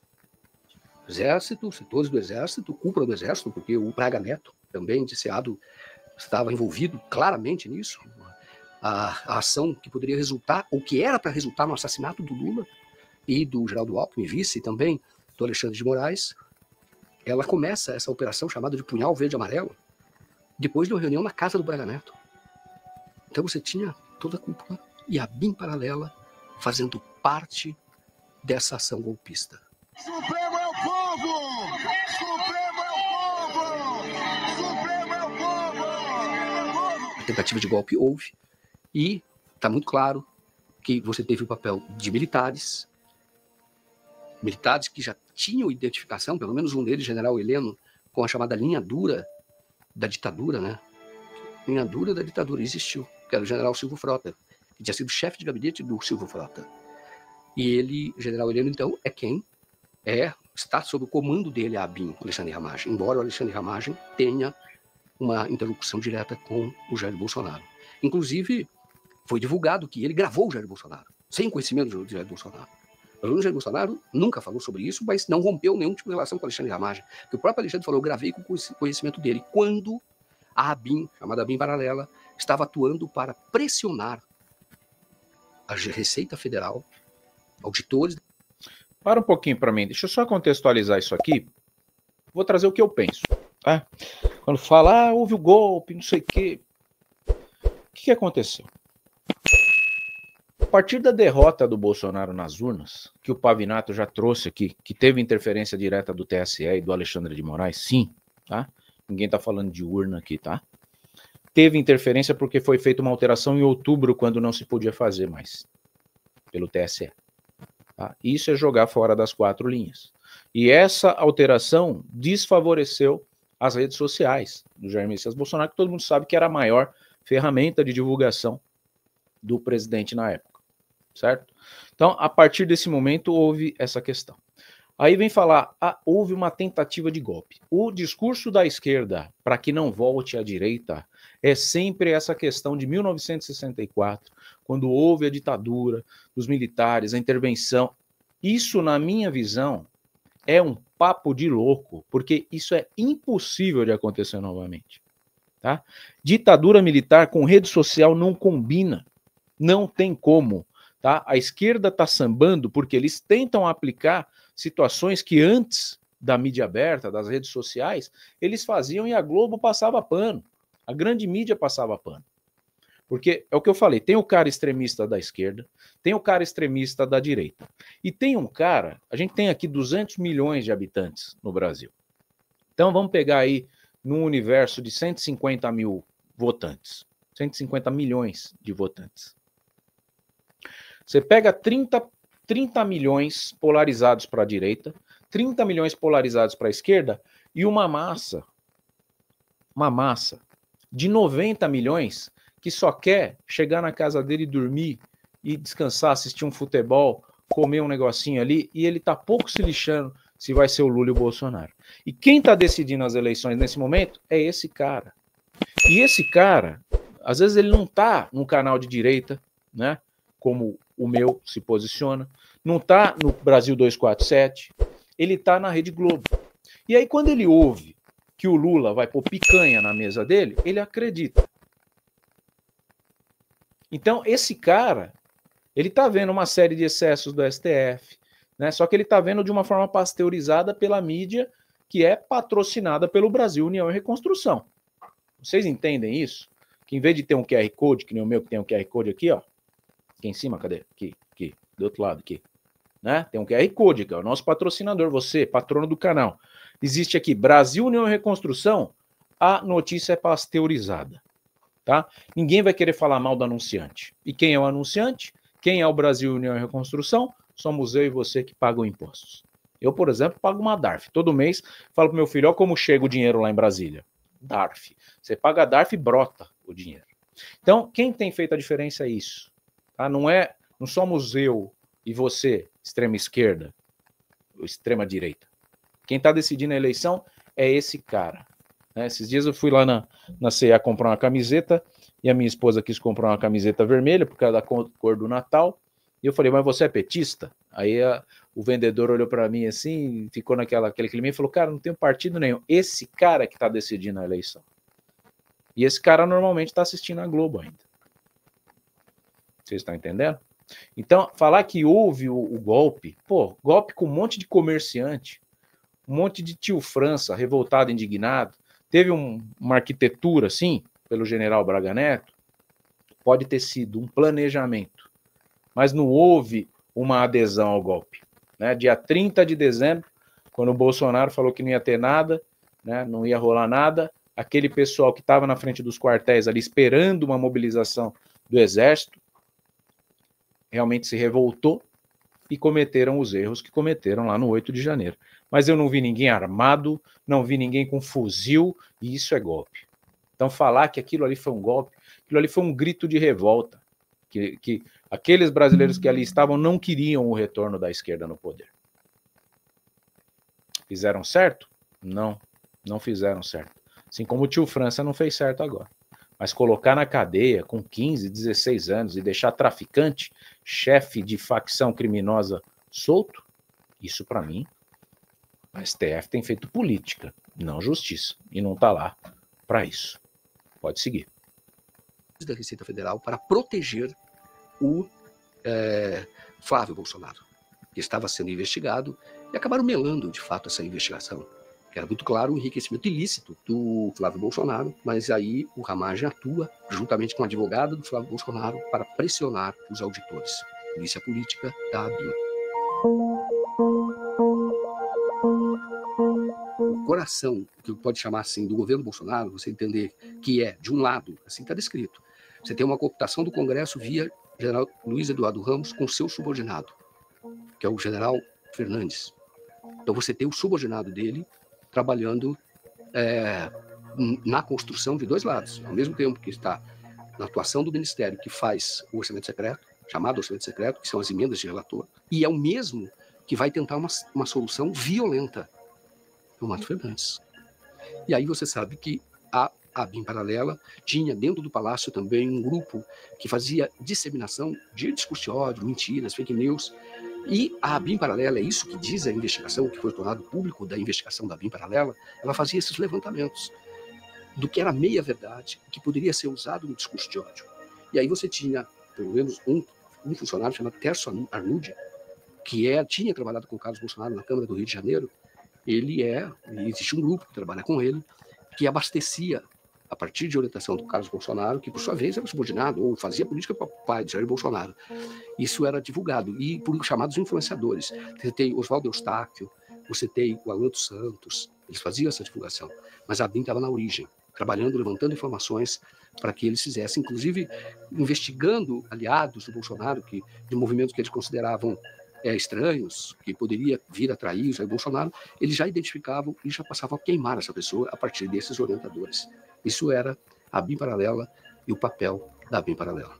Speaker 2: Exército, setores do Exército, cúpula do Exército, porque o Braga Neto, também indiciado, estava envolvido claramente nisso, a ação que poderia resultar, ou que era para resultar no assassinato do Lula e do Geraldo Alckmin, vice também do Alexandre de Moraes, ela começa essa operação chamada de Punhal Verde e Amarelo, depois de uma reunião na casa do Braga Neto. Então você tinha toda a cúpula e a ABIN Paralela fazendo parte dessa ação golpista.
Speaker 4: Supremo é o povo! Supremo é o povo! Supremo é o povo!
Speaker 2: A tentativa de golpe houve e está muito claro que você teve o papel de militares que já tinham identificação, pelo menos um deles, general Heleno, com a chamada linha dura da ditadura, né? Linha dura da ditadura existiu, que era o general Silvio Frota, que tinha sido chefe de gabinete do Silvio Frota. E ele, general Heleno, então, é quem está sob o comando dele, a ABIN, Alexandre Ramagem, embora o Alexandre Ramagem tenha uma interlocução direta com o Jair Bolsonaro. Inclusive, foi divulgado que ele gravou o Jair Bolsonaro, sem conhecimento do Jair Bolsonaro. O Jair Bolsonaro nunca falou sobre isso, mas não rompeu nenhum tipo de relação com o Alexandre Ramagem. Porque o próprio Alexandre falou, eu gravei com conhecimento dele, quando a ABIN, chamada ABIN Paralela, estava atuando para pressionar a Receita Federal, auditores.
Speaker 1: Para um pouquinho para mim, deixa eu só contextualizar isso aqui. Vou trazer o que eu penso. Tá? Quando fala, houve o golpe, não sei o quê. O que aconteceu? A partir da derrota do Bolsonaro nas urnas, que o Pavinato já trouxe aqui, que teve interferência direta do TSE e do Alexandre de Moraes, sim, tá? Ninguém tá falando de urna aqui, tá? Teve interferência porque foi feita uma alteração em outubro, quando não se podia fazer mais, pelo TSE. Tá? Isso é jogar fora das 4 linhas. E essa alteração desfavoreceu as redes sociais do Jair Messias Bolsonaro, que todo mundo sabe que era a maior ferramenta de divulgação do presidente na época, certo? Então, a partir desse momento, houve essa questão. Aí vem falar, houve uma tentativa de golpe. O discurso da esquerda, para que não volte à direita, é sempre essa questão de 1964, quando houve a ditadura dos militares, a intervenção. Isso, na minha visão, é um papo de louco, porque isso é impossível de acontecer novamente. Tá? Ditadura militar com rede social não combina, não tem como. Tá? A esquerda está sambando porque eles tentam aplicar situações que antes da mídia aberta, das redes sociais, eles faziam e a Globo passava pano. A grande mídia passava pano. Porque é o que eu falei, tem o cara extremista da esquerda, tem o cara extremista da direita. E tem um cara, a gente tem aqui 200 milhões de habitantes no Brasil. Então vamos pegar aí num universo de 150 mil votantes, 150 milhões de votantes. Você pega 30 milhões polarizados para a direita, 30 milhões polarizados para a esquerda e uma massa de 90 milhões que só quer chegar na casa dele e dormir e descansar, assistir um futebol, comer um negocinho ali, e ele tá pouco se lixando se vai ser o Lula e o Bolsonaro. E quem tá decidindo as eleições nesse momento é esse cara. E esse cara, às vezes ele não tá num canal de direita, né, como o meu se posiciona, não tá no Brasil 247, ele tá na Rede Globo. E aí quando ele ouve que o Lula vai pôr picanha na mesa dele, ele acredita. Então, esse cara, ele tá vendo uma série de excessos do STF, né? Só que ele tá vendo de uma forma pasteurizada pela mídia que é patrocinada pelo Brasil União e Reconstrução. Vocês entendem isso? Que em vez de ter um QR Code, que nem o meu que tem um QR Code aqui, ó, aqui em cima, cadê? Aqui, do outro lado aqui, né? Tem um QR Code, que é o nosso patrocinador, você, patrono do canal. Existe aqui, Brasil União e Reconstrução, a notícia é pasteurizada. Tá? Ninguém vai querer falar mal do anunciante. E quem é o anunciante? Quem é o Brasil União e Reconstrução? Somos eu e você que pagam impostos. Eu, por exemplo, pago uma DARF. Todo mês falo pro meu filho, ó como chega o dinheiro lá em Brasília. DARF. Você paga a DARF e brota o dinheiro. Então, quem tem feito a diferença é isso. Tá? Não somos eu e você, extrema esquerda, ou extrema direita. Quem está decidindo a eleição é esse cara. Esses dias eu fui lá na C&A comprar uma camiseta e a minha esposa quis comprar uma camiseta vermelha por causa da cor do Natal. E eu falei, mas você é petista? Aí o vendedor olhou para mim assim, ficou naquele clima e falou, cara, não tenho partido nenhum. Esse cara que está decidindo a eleição. E esse cara normalmente está assistindo a Globo ainda. Vocês estão entendendo? Então, falar que houve o golpe, golpe com um monte de comerciante, um monte de tio França revoltado, indignado, teve uma arquitetura, assim, pelo general Braga Neto, pode ter sido um planejamento, mas não houve uma adesão ao golpe. Né? Dia 30 de dezembro, quando o Bolsonaro falou que não ia ter nada, né, não ia rolar nada, aquele pessoal que estava na frente dos quartéis ali esperando uma mobilização do Exército, realmente se revoltou e cometeram os erros que cometeram lá no 8 de janeiro. Mas eu não vi ninguém armado, não vi ninguém com fuzil, e isso é golpe. Então falar que aquilo ali foi um golpe, aquilo ali foi um grito de revolta. que aqueles brasileiros que ali estavam não queriam o retorno da esquerda no poder. Fizeram certo? Não, não fizeram certo. Assim como o tio França não fez certo agora. Mas colocar na cadeia com 15, 16 anos e deixar traficante, chefe de facção criminosa solto, isso para mim, a STF tem feito política, não justiça. E não está lá para isso. Pode seguir.
Speaker 2: Da Receita Federal para proteger o Flávio Bolsonaro, que estava sendo investigado, e acabaram melando, de fato, essa investigação. Que era muito claro o enriquecimento ilícito do Flávio Bolsonaro, mas aí o Ramagem atua, juntamente com o advogado do Flávio Bolsonaro, para pressionar os auditores. Polícia Política da ABIN. O coração, que pode chamar assim, do governo Bolsonaro, você entender que é, de um lado, assim está descrito, você tem uma cooptação do Congresso via general Luiz Eduardo Ramos com seu subordinado, que é o general Fernandes. Então você tem o subordinado dele trabalhando na construção de dois lados, ao mesmo tempo que está na atuação do Ministério que faz o orçamento secreto, chamado orçamento secreto, que são as emendas de relator, e é o mesmo que vai tentar uma solução violenta, o Mato Fernandes. E aí você sabe que a ABIN paralela tinha dentro do Palácio também um grupo que fazia disseminação de discurso de ódio, mentiras, fake news. E a ABIN paralela, é isso que diz a investigação, que foi tornado público da investigação da ABIN paralela, ela fazia esses levantamentos do que era meia-verdade, que poderia ser usado no discurso de ódio. E aí você tinha, pelo menos, um funcionário chamado Terço Arnudi, que tinha trabalhado com o Carlos Bolsonaro na Câmara do Rio de Janeiro. Existe um grupo que trabalha com ele, que abastecia, a partir de orientação do Carlos Bolsonaro, que por sua vez era subordinado, ou fazia política para o pai de Jair Bolsonaro. Isso era divulgado, e por chamados influenciadores. Você tem Oswaldo Eustáquio, você tem o Alan dos Santos, eles faziam essa divulgação. Mas a ABIN estava na origem, trabalhando, levantando informações para que eles fizessem, inclusive investigando aliados do Bolsonaro, de movimentos que eles consideravam estranhos, que poderia vir a trair o Jair Bolsonaro, eles já identificavam e já passavam a queimar essa pessoa a partir desses orientadores. Isso era a ABIN paralela e o papel da ABIN paralela.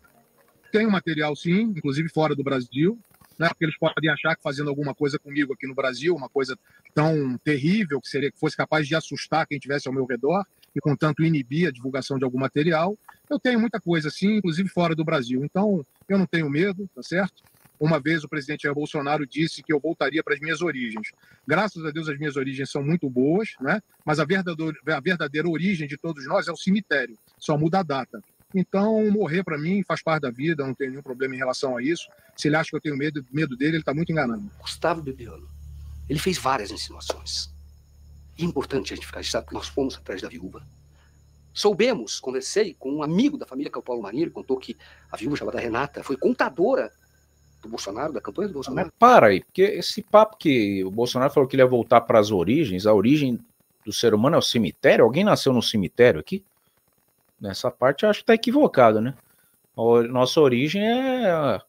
Speaker 3: Tem um material, sim, inclusive fora do Brasil, né? Porque eles podem achar que fazendo alguma coisa comigo aqui no Brasil, uma coisa tão terrível que fosse capaz de assustar quem estivesse ao meu redor e, contanto, inibir a divulgação de algum material. Eu tenho muita coisa, sim, inclusive fora do Brasil. Então, eu não tenho medo, tá certo? Uma vez o presidente Jair Bolsonaro disse que eu voltaria para as minhas origens. Graças a Deus as minhas origens são muito boas, né? Mas a verdadeira origem de todos nós é o cemitério, só muda a data. Então, morrer para mim faz parte da vida, não tenho nenhum problema em relação a isso. Se ele acha que eu tenho medo dele, ele está muito enganado.
Speaker 2: Gustavo Bebiano, ele fez várias insinuações. E é importante a gente ficar registrado que nós fomos atrás da viúva. Soubemos, conversei com um amigo da família, que é o Paulo Marinho, ele contou que a viúva chamada Renata foi contadora do Bolsonaro, da campanha do Bolsonaro.
Speaker 1: Mas para aí, porque esse papo que o Bolsonaro falou que ele ia voltar para as origens, a origem do ser humano é o cemitério? Alguém nasceu no cemitério aqui? Nessa parte eu acho que está equivocado, né? A nossa origem é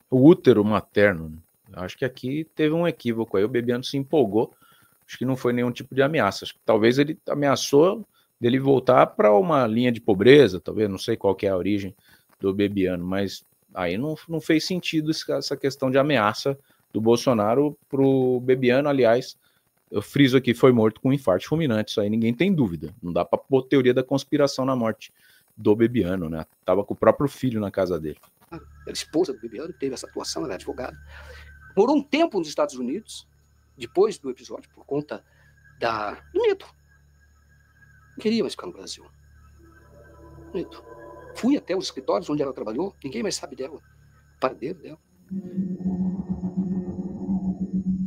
Speaker 1: o útero materno. Né? Acho que aqui teve um equívoco aí, o Bebiano se empolgou, acho que não foi nenhum tipo de ameaça, acho que talvez ele ameaçou dele voltar para uma linha de pobreza, talvez, não sei qual que é a origem do Bebiano, mas aí não fez sentido essa questão de ameaça do Bolsonaro pro Bebiano. Aliás, eu friso aqui, foi morto com um infarto fulminante, isso aí ninguém tem dúvida. Não dá para pôr teoria da conspiração na morte do Bebiano, né? Tava com o próprio filho na casa dele.
Speaker 2: A esposa do Bebiano teve essa atuação, ela é advogada. Morou um tempo nos Estados Unidos, depois do episódio, por conta do medo. Não queria mais ficar no Brasil. Medo. Fui até os escritórios onde ela trabalhou, ninguém mais sabe dela, o paradeiro dela.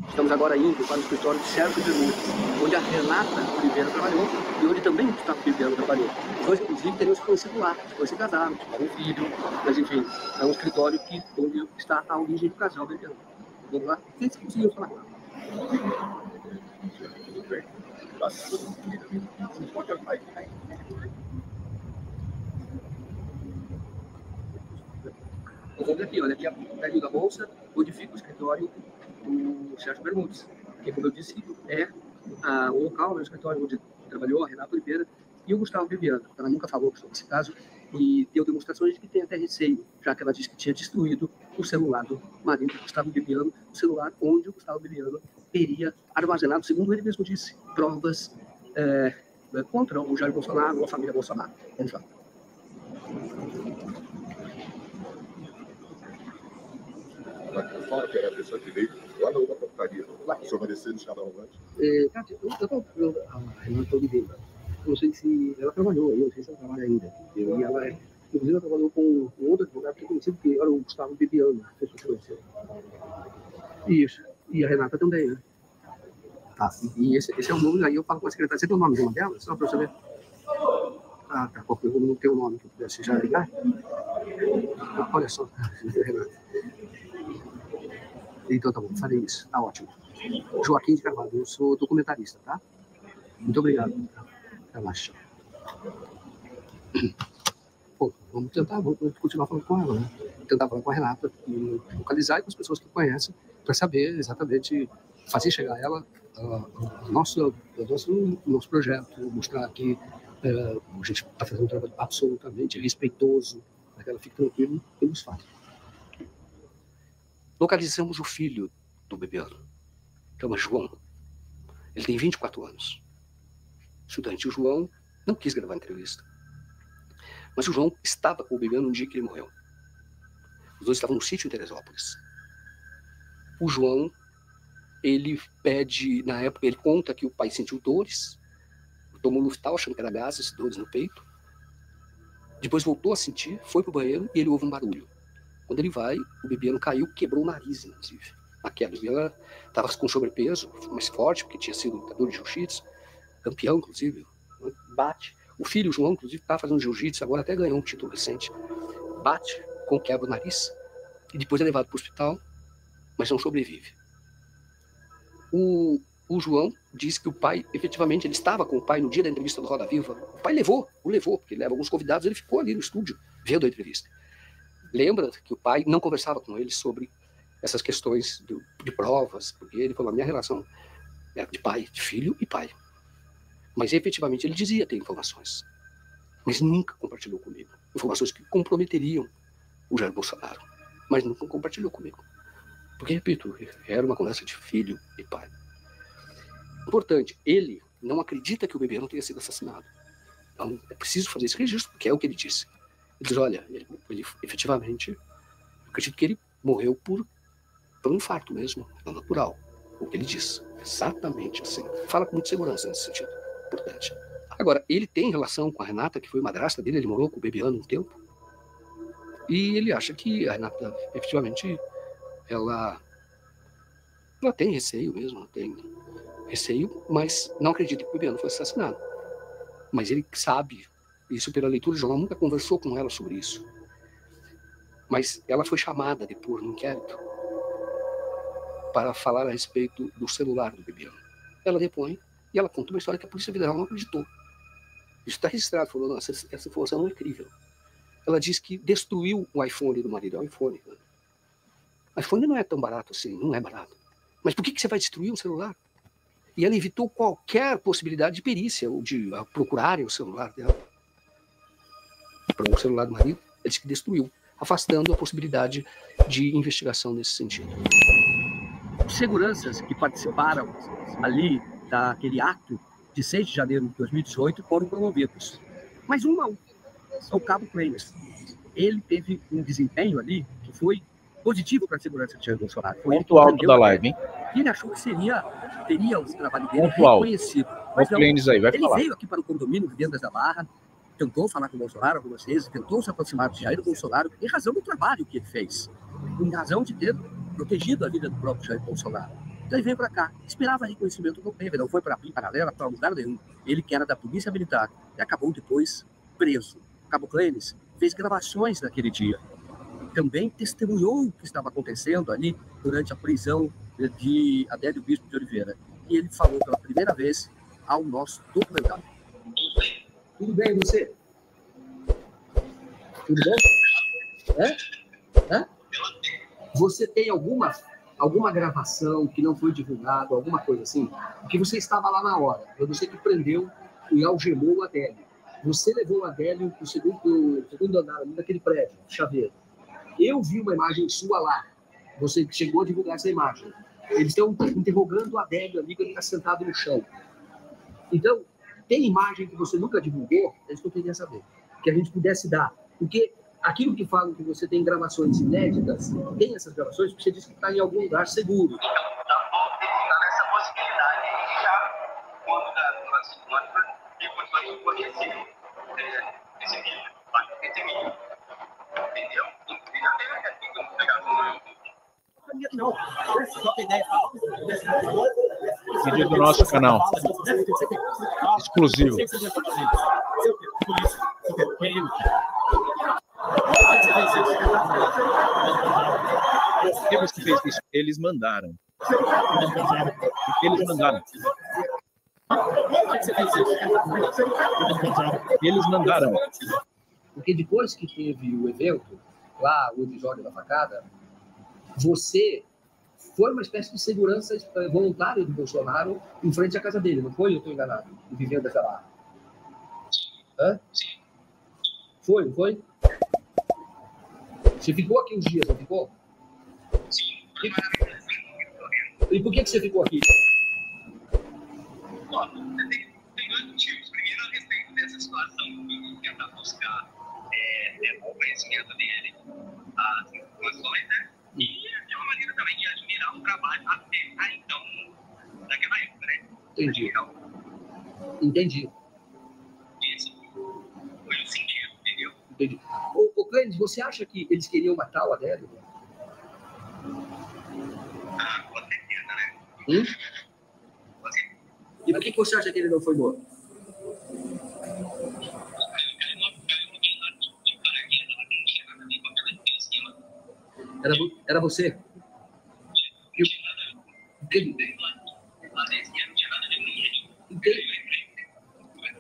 Speaker 2: Estamos agora indo para o escritório de Sérgio Bermudes, onde a Renata Oliveira trabalhou e onde também o Gustavo Bebiano trabalhou. Os dois, inclusive, teriam se conhecido lá, depois se casaram, tiveram um filho, mas enfim, é um escritório onde está a origem do casal Bebiano. Vamos lá? Quem conseguiu falar com ela? Olha aqui a prédio da Bolsa, onde fica o escritório do Sérgio Bermudes, que, como eu disse, é o local, o escritório onde trabalhou a Renata Oliveira e o Gustavo Bebiano. Ela nunca falou sobre esse caso E deu demonstrações de que tem até receio, já que ela disse que tinha destruído o celular do marido do Gustavo Bibiano, o celular onde o Gustavo Bibiano teria armazenado, segundo ele mesmo disse, provas contra o Jair Bolsonaro ou a família Bolsonaro. Vamos lá.
Speaker 14: Fala que era a pessoa que veio lá na outra portaria. O senhor merecia deixar ela antes?
Speaker 2: A Renata Oliveira. Eu não sei se ela trabalhou aí, eu não sei se ela trabalha ainda. E ela, inclusive, ela trabalhou com outro advogado que é conhecido, que era o Gustavo Bibiano, que você conheceu. Isso. E a Renata também, né? Tá. E esse é o nome, aí eu falo com a secretária. Você tem o nome de uma delas? Só para eu saber. Ah, tá. Porque eu não tenho o nome que eu pudesse já ligar. Olha só, Renata. Então tá bom, farei isso. Tá ótimo. Joaquim de Carvalho, eu sou documentarista, tá? Muito obrigado. Relaxa. Bom, vamos continuar falando com ela, né? Tentar falar com a Renata, e localizar com as pessoas que conhecem, para saber exatamente, fazer chegar a ela o nosso projeto, mostrar que a gente está fazendo um trabalho absolutamente respeitoso, para que ela fique tranquila pelos fatos. Localizamos o filho do Bibiano, chama João. Ele tem 24 anos. Estudante. O João não quis gravar a entrevista. Mas o João estava com o Bibiano no dia que ele morreu. Os dois estavam no sítio em Teresópolis. O João, ele pede, na época, ele conta que o pai sentiu dores, tomou Luftal, achando que era gases, dores no peito. Depois voltou a sentir, foi pro banheiro e ele ouve um barulho. Quando ele vai, o Bibiano caiu, quebrou o nariz, inclusive. A queda. O Bibiano estava com sobrepeso, mais forte, porque tinha sido lutador de jiu-jitsu, campeão, inclusive. Bate. O filho, o João, inclusive, está fazendo jiu-jitsu, agora até ganhou um título recente. Bate, quebra o nariz, e depois é levado para o hospital, mas não sobrevive. O João disse que o pai, efetivamente, ele estava com o pai no dia da entrevista do Roda Viva. O pai o levou, porque ele leva alguns convidados, ele ficou ali no estúdio, vendo a entrevista. Lembra que o pai não conversava com ele sobre essas questões de provas, porque ele falou, a minha relação é de pai, de filho e pai. Mas, efetivamente, ele dizia ter informações. Mas nunca compartilhou comigo. Informações que comprometeriam o Jair Bolsonaro. Mas nunca compartilhou comigo. Porque, repito, era uma conversa de filho e pai. Importante, ele não acredita que o Bibiano tenha sido assassinado. Então, é preciso fazer esse registro, porque é o que ele disse. Ele diz, olha, ele efetivamente, eu acredito que ele morreu por um infarto mesmo, não natural. O que ele disse. Exatamente assim. Fala com muita segurança nesse sentido. Importante. Agora, ele tem relação com a Renata, que foi madrasta dele, ele morou com o Bibiano um tempo. E ele acha que a Renata, efetivamente, ela tem receio mesmo, ela tem receio, mas não acredita que o Bibiano foi assassinado. Mas ele sabe, isso pela leitura do jornal, nunca conversou com ela sobre isso. Mas ela foi chamada depois no inquérito para falar a respeito do celular do Bibiano. Ela depõe e ela conta uma história que a Polícia Federal não acreditou. Isso está registrado, falou, nossa, essa informação não é incrível. Ela diz que destruiu o iPhone do marido. O iPhone. O iPhone não é tão barato assim, não é barato. Mas por que você vai destruir um celular? E ela evitou qualquer possibilidade de perícia ou de procurarem o celular dela. Para o celular do marido, ela disse que destruiu, afastando a possibilidade de investigação nesse sentido. Os seguranças que participaram ali daquele ato de 6 de janeiro de 2018 foram promovidos. Mas um a um. O Cabo Kleiner. Ele teve um desempenho ali que foi positivo para a segurança de Jair Bolsonaro.
Speaker 1: Ponto alto da live, hein?
Speaker 2: E ele achou que teria o trabalho dele
Speaker 1: reconhecido.
Speaker 2: Mas não,
Speaker 1: aí, vai
Speaker 2: ele
Speaker 1: falar.
Speaker 2: veio aqui para o condomínio de Vendas da Barra, tentou falar com o Bolsonaro algumas vezes, tentou se aproximar de Jair Bolsonaro em razão do trabalho que ele fez, em razão de ter protegido a vida do próprio Jair Bolsonaro. Então ele veio para cá, esperava reconhecimento, não teve, não foi para a paralela, para lugar nenhum. Ele que era da Polícia Militar e acabou depois preso. Cabo Kleines fez gravações naquele dia. Também testemunhou o que estava acontecendo ali durante a prisão de Adélio Bispo de Oliveira. E ele falou pela primeira vez ao nosso documentário. Tudo bem, você? Tudo bem? Você tem alguma gravação que não foi divulgada, alguma coisa assim? Porque você estava lá na hora. Eu não sei que prendeu e algemou o Adélio. Você levou o Adélio para o segundo andar ali daquele prédio, chaveiro. Eu vi uma imagem sua lá. Você chegou a divulgar essa imagem. Eles estão interrogando o Adélio ali, que ele está sentado no chão. Então, tem imagem que você nunca divulgou? É isso que eu queria saber. Que a gente pudesse dar. Porque aquilo que falam que você tem gravações inéditas, tem essas gravações, porque você disse que está em algum lugar seguro.
Speaker 4: Está nessa possibilidade aí já, quando depois vai conhecer esse vídeo, entendeu? Já teve aqui que eu vou pegar
Speaker 1: Vídeo do nosso canal. Exclusivo. Por que você fez isso? Eles mandaram. Porque eles mandaram. Eles mandaram.
Speaker 2: Porque depois que teve o evento, lá, o episódio da facada, você foi uma espécie de segurança voluntária do Bolsonaro em frente à casa dele, não foi? Eu estou enganado. E vivendo até lá. Hã? Sim. Foi, não foi? Você ficou aqui uns dias, não ficou?
Speaker 4: Sim.
Speaker 2: E por que você ficou aqui?
Speaker 4: Tem dois motivos. Primeiro, a respeito dessa situação, de tentar buscar o conhecimento dele, as informações, né? E de uma maneira também de admirar o trabalho até então, daquela época, né?
Speaker 2: Entendi. Entendi.
Speaker 4: Esse foi o sentido, entendeu?
Speaker 2: Entendi. Ô Clênis, você acha que eles queriam matar o Adélio?
Speaker 4: Ah, com certeza, né?
Speaker 2: E por que você acha que ele não foi morto? Era você?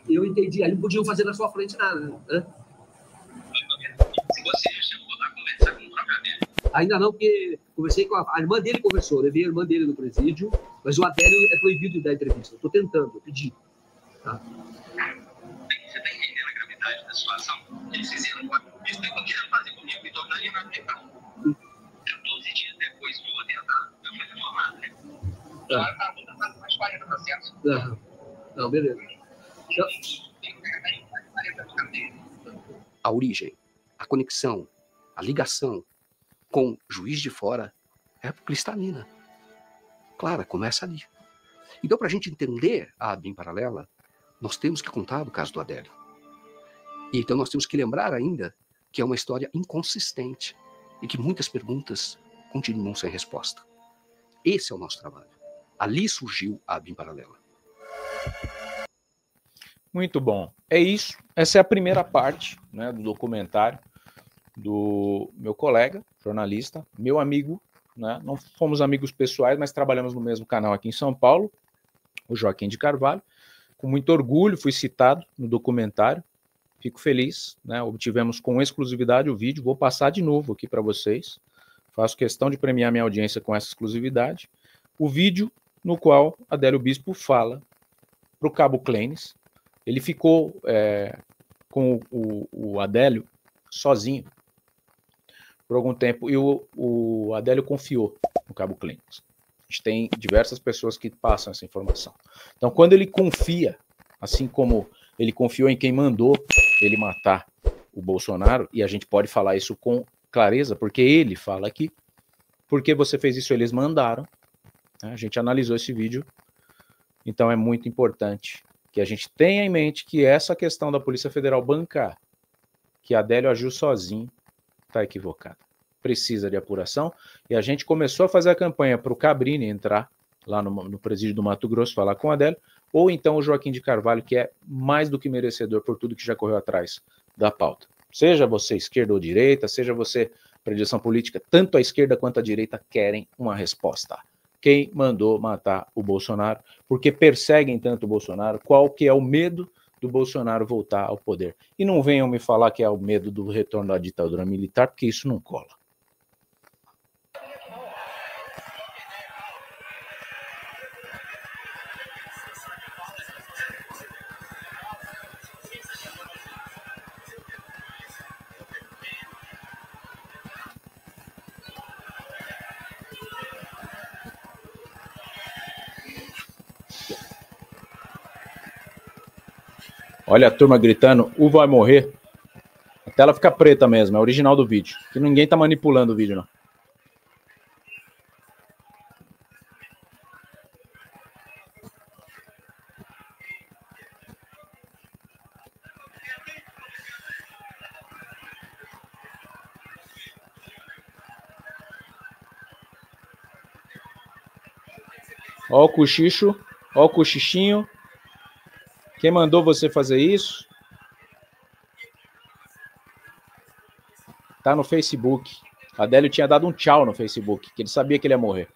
Speaker 2: Eu entendi. Aí não podiam fazer na sua frente nada. Né?
Speaker 4: Se você chegou a conversar com o próprio Adélio.
Speaker 2: Ainda não, porque conversei com a irmã dele, conversou. Levei a irmã dele no presídio, mas o Adélio é proibido de dar entrevista. Eu estou tentando, eu pedi. Tá?
Speaker 4: Você está entendendo a gravidade da situação? Eles fizeram isso que eu quero fazer comigo, me tornar inaplicável. 12 dias depois do atentado, eu fui reformado, né? Já tá mais 40 processos.
Speaker 2: Não, beleza. A origem, a conexão, a ligação com Juiz de Fora é cristalina. Clara, começa ali. Então, para a gente entender a ABIN paralela, nós temos que contar do caso do Adélio. E então nós temos que lembrar ainda que é uma história inconsistente e que muitas perguntas continuam sem resposta. Esse é o nosso trabalho. Ali surgiu a ABIN paralela.
Speaker 1: Muito bom. É isso. Essa é a primeira parte, né, do documentário do meu colega, jornalista, meu amigo, né? Não fomos amigos pessoais, mas trabalhamos no mesmo canal aqui em São Paulo, o Joaquim de Carvalho. Com muito orgulho fui citado no documentário. Fico feliz, né? Obtivemos com exclusividade o vídeo. Vou passar de novo aqui para vocês. Faço questão de premiar minha audiência com essa exclusividade. O vídeo no qual Adélio Bispo fala para o Cabo Clênis. Ele ficou com o Adélio sozinho por algum tempo e o Adélio confiou no Cabo Clênis. A gente tem diversas pessoas que passam essa informação. Então, quando ele confia, assim como ele confiou em quem mandou ele matar o Bolsonaro, e a gente pode falar isso com clareza, porque ele fala aqui, porque você fez isso, eles mandaram, né? A gente analisou esse vídeo, então é muito importante que a gente tenha em mente que essa questão da Polícia Federal bancar que Adélio agiu sozinho está equivocada. Precisa de apuração, e a gente começou a fazer a campanha para o Cabrini entrar lá no presídio do Mato Grosso, falar com o Adélio, ou então o Joaquim de Carvalho, que é mais do que merecedor por tudo que já correu atrás da pauta. Seja você esquerda ou direita, seja você predileção política, tanto a esquerda quanto a direita querem uma resposta. Quem mandou matar o Bolsonaro? Porque perseguem tanto o Bolsonaro? Qual que é o medo do Bolsonaro voltar ao poder? E não venham me falar que é o medo do retorno da ditadura militar, porque isso não cola. Olha a turma gritando, o vai morrer. A tela fica preta mesmo, é original do vídeo. Que ninguém tá manipulando o vídeo, não. Ó o cochicho, ó o cochichinho. Quem mandou você fazer isso? Tá no Facebook. Adélio tinha dado um tchau no Facebook, que ele sabia que ele ia morrer.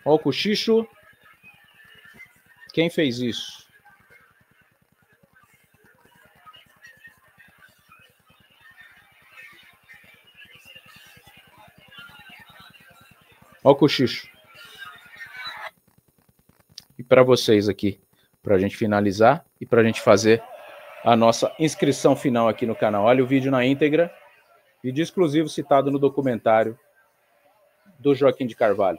Speaker 1: Ó o cochicho. Quem fez isso? Ó o cochicho. E para vocês aqui, para a gente finalizar e para a gente fazer a nossa inscrição final aqui no canal. Olha o vídeo na íntegra, vídeo exclusivo citado no documentário do Joaquim de Carvalho.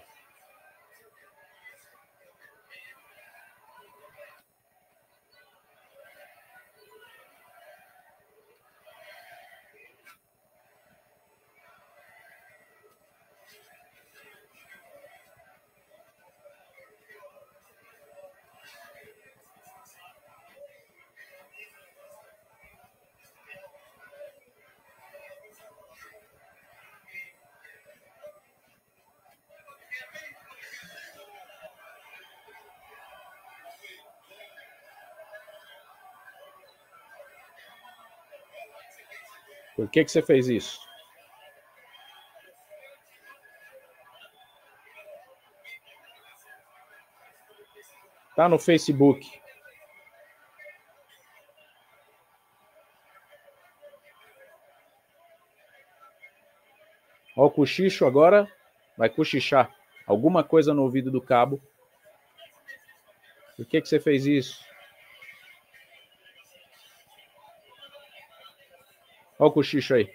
Speaker 1: Por que você fez isso? Tá no Facebook. Ó o cochicho agora. Vai cochichar alguma coisa no ouvido do cabo. Por que você fez isso? Olha o cochicho aí.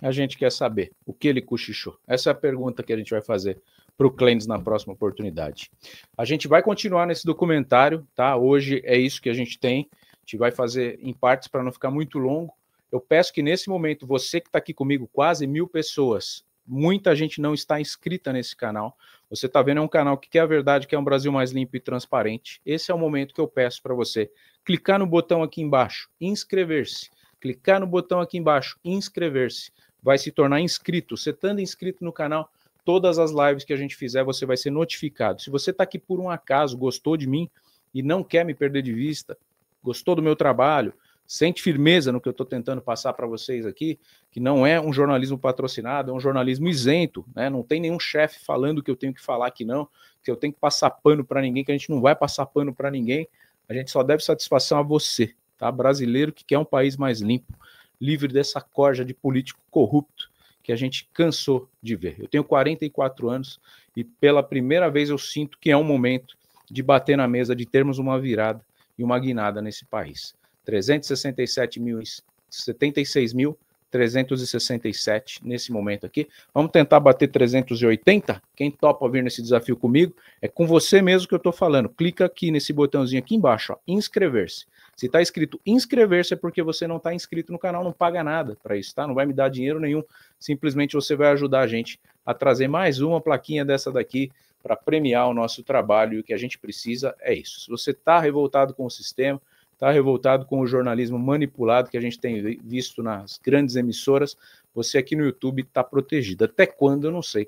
Speaker 1: A gente quer saber o que ele cochichou. Essa é a pergunta que a gente vai fazer para o Clênis na próxima oportunidade. A gente vai continuar nesse documentário, tá? Hoje é isso que a gente tem. A gente vai fazer em partes para não ficar muito longo. Eu peço que nesse momento, você que está aqui comigo, quase 1000 pessoas, muita gente não está inscrita nesse canal. Você está vendo, é um canal que quer a verdade, que é um Brasil mais limpo e transparente. Esse é o momento que eu peço para você clicar no botão aqui embaixo, inscrever-se. Clicar no botão aqui embaixo, inscrever-se. Vai se tornar inscrito. Você estando inscrito no canal, todas as lives que a gente fizer, você vai ser notificado. Se você está aqui por um acaso, gostou de mim e não quer me perder de vista, gostou do meu trabalho, sente firmeza no que eu estou tentando passar para vocês aqui, que não é um jornalismo patrocinado, é um jornalismo isento, né? Não tem nenhum chefe falando que eu tenho que falar aqui não, que eu tenho que passar pano para ninguém, que a gente não vai passar pano para ninguém, a gente só deve satisfação a você, tá? Brasileiro que quer um país mais limpo, livre dessa corja de político corrupto que a gente cansou de ver. Eu tenho 44 anos e pela primeira vez eu sinto que é um momento de bater na mesa, de termos uma virada e uma guinada nesse país. 366.367 nesse momento aqui. Vamos tentar bater 380? Quem topa vir nesse desafio comigo? É com você mesmo que eu estou falando. Clica aqui nesse botãozinho aqui embaixo, ó, inscrever-se. Se está escrito inscrever-se é porque você não está inscrito no canal, não paga nada para isso, tá? Não vai me dar dinheiro nenhum. Simplesmente você vai ajudar a gente a trazer mais uma plaquinha dessa daqui para premiar o nosso trabalho. E o que a gente precisa é isso. Se você está revoltado com o sistema, está revoltado com o jornalismo manipulado que a gente tem visto nas grandes emissoras, você aqui no YouTube está protegido. Até quando, eu não sei,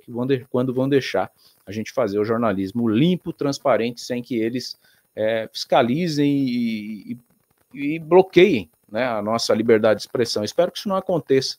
Speaker 1: quando vão deixar a gente fazer o jornalismo limpo, transparente, sem que eles fiscalizem e bloqueiem, né, a nossa liberdade de expressão. Espero que isso não aconteça,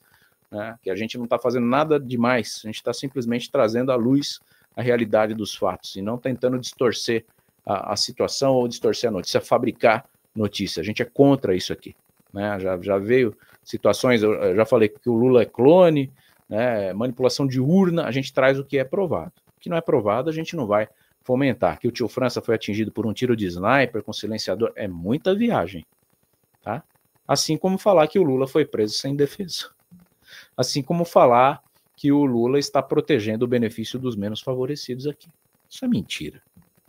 Speaker 1: né, que a gente não está fazendo nada demais, a gente está simplesmente trazendo à luz a realidade dos fatos e não tentando distorcer a situação ou distorcer a notícia, fabricar notícia. A gente é contra isso aqui, né? Já veio situações, eu já falei que o Lula é clone, né, manipulação de urna, a gente traz o que é provado. O que não é provado, a gente não vai fomentar. Que o tio França foi atingido por um tiro de sniper com silenciador, é muita viagem, tá? Assim como falar que o Lula foi preso sem defesa. Assim como falar que o Lula está protegendo o benefício dos menos favorecidos aqui. Isso é mentira,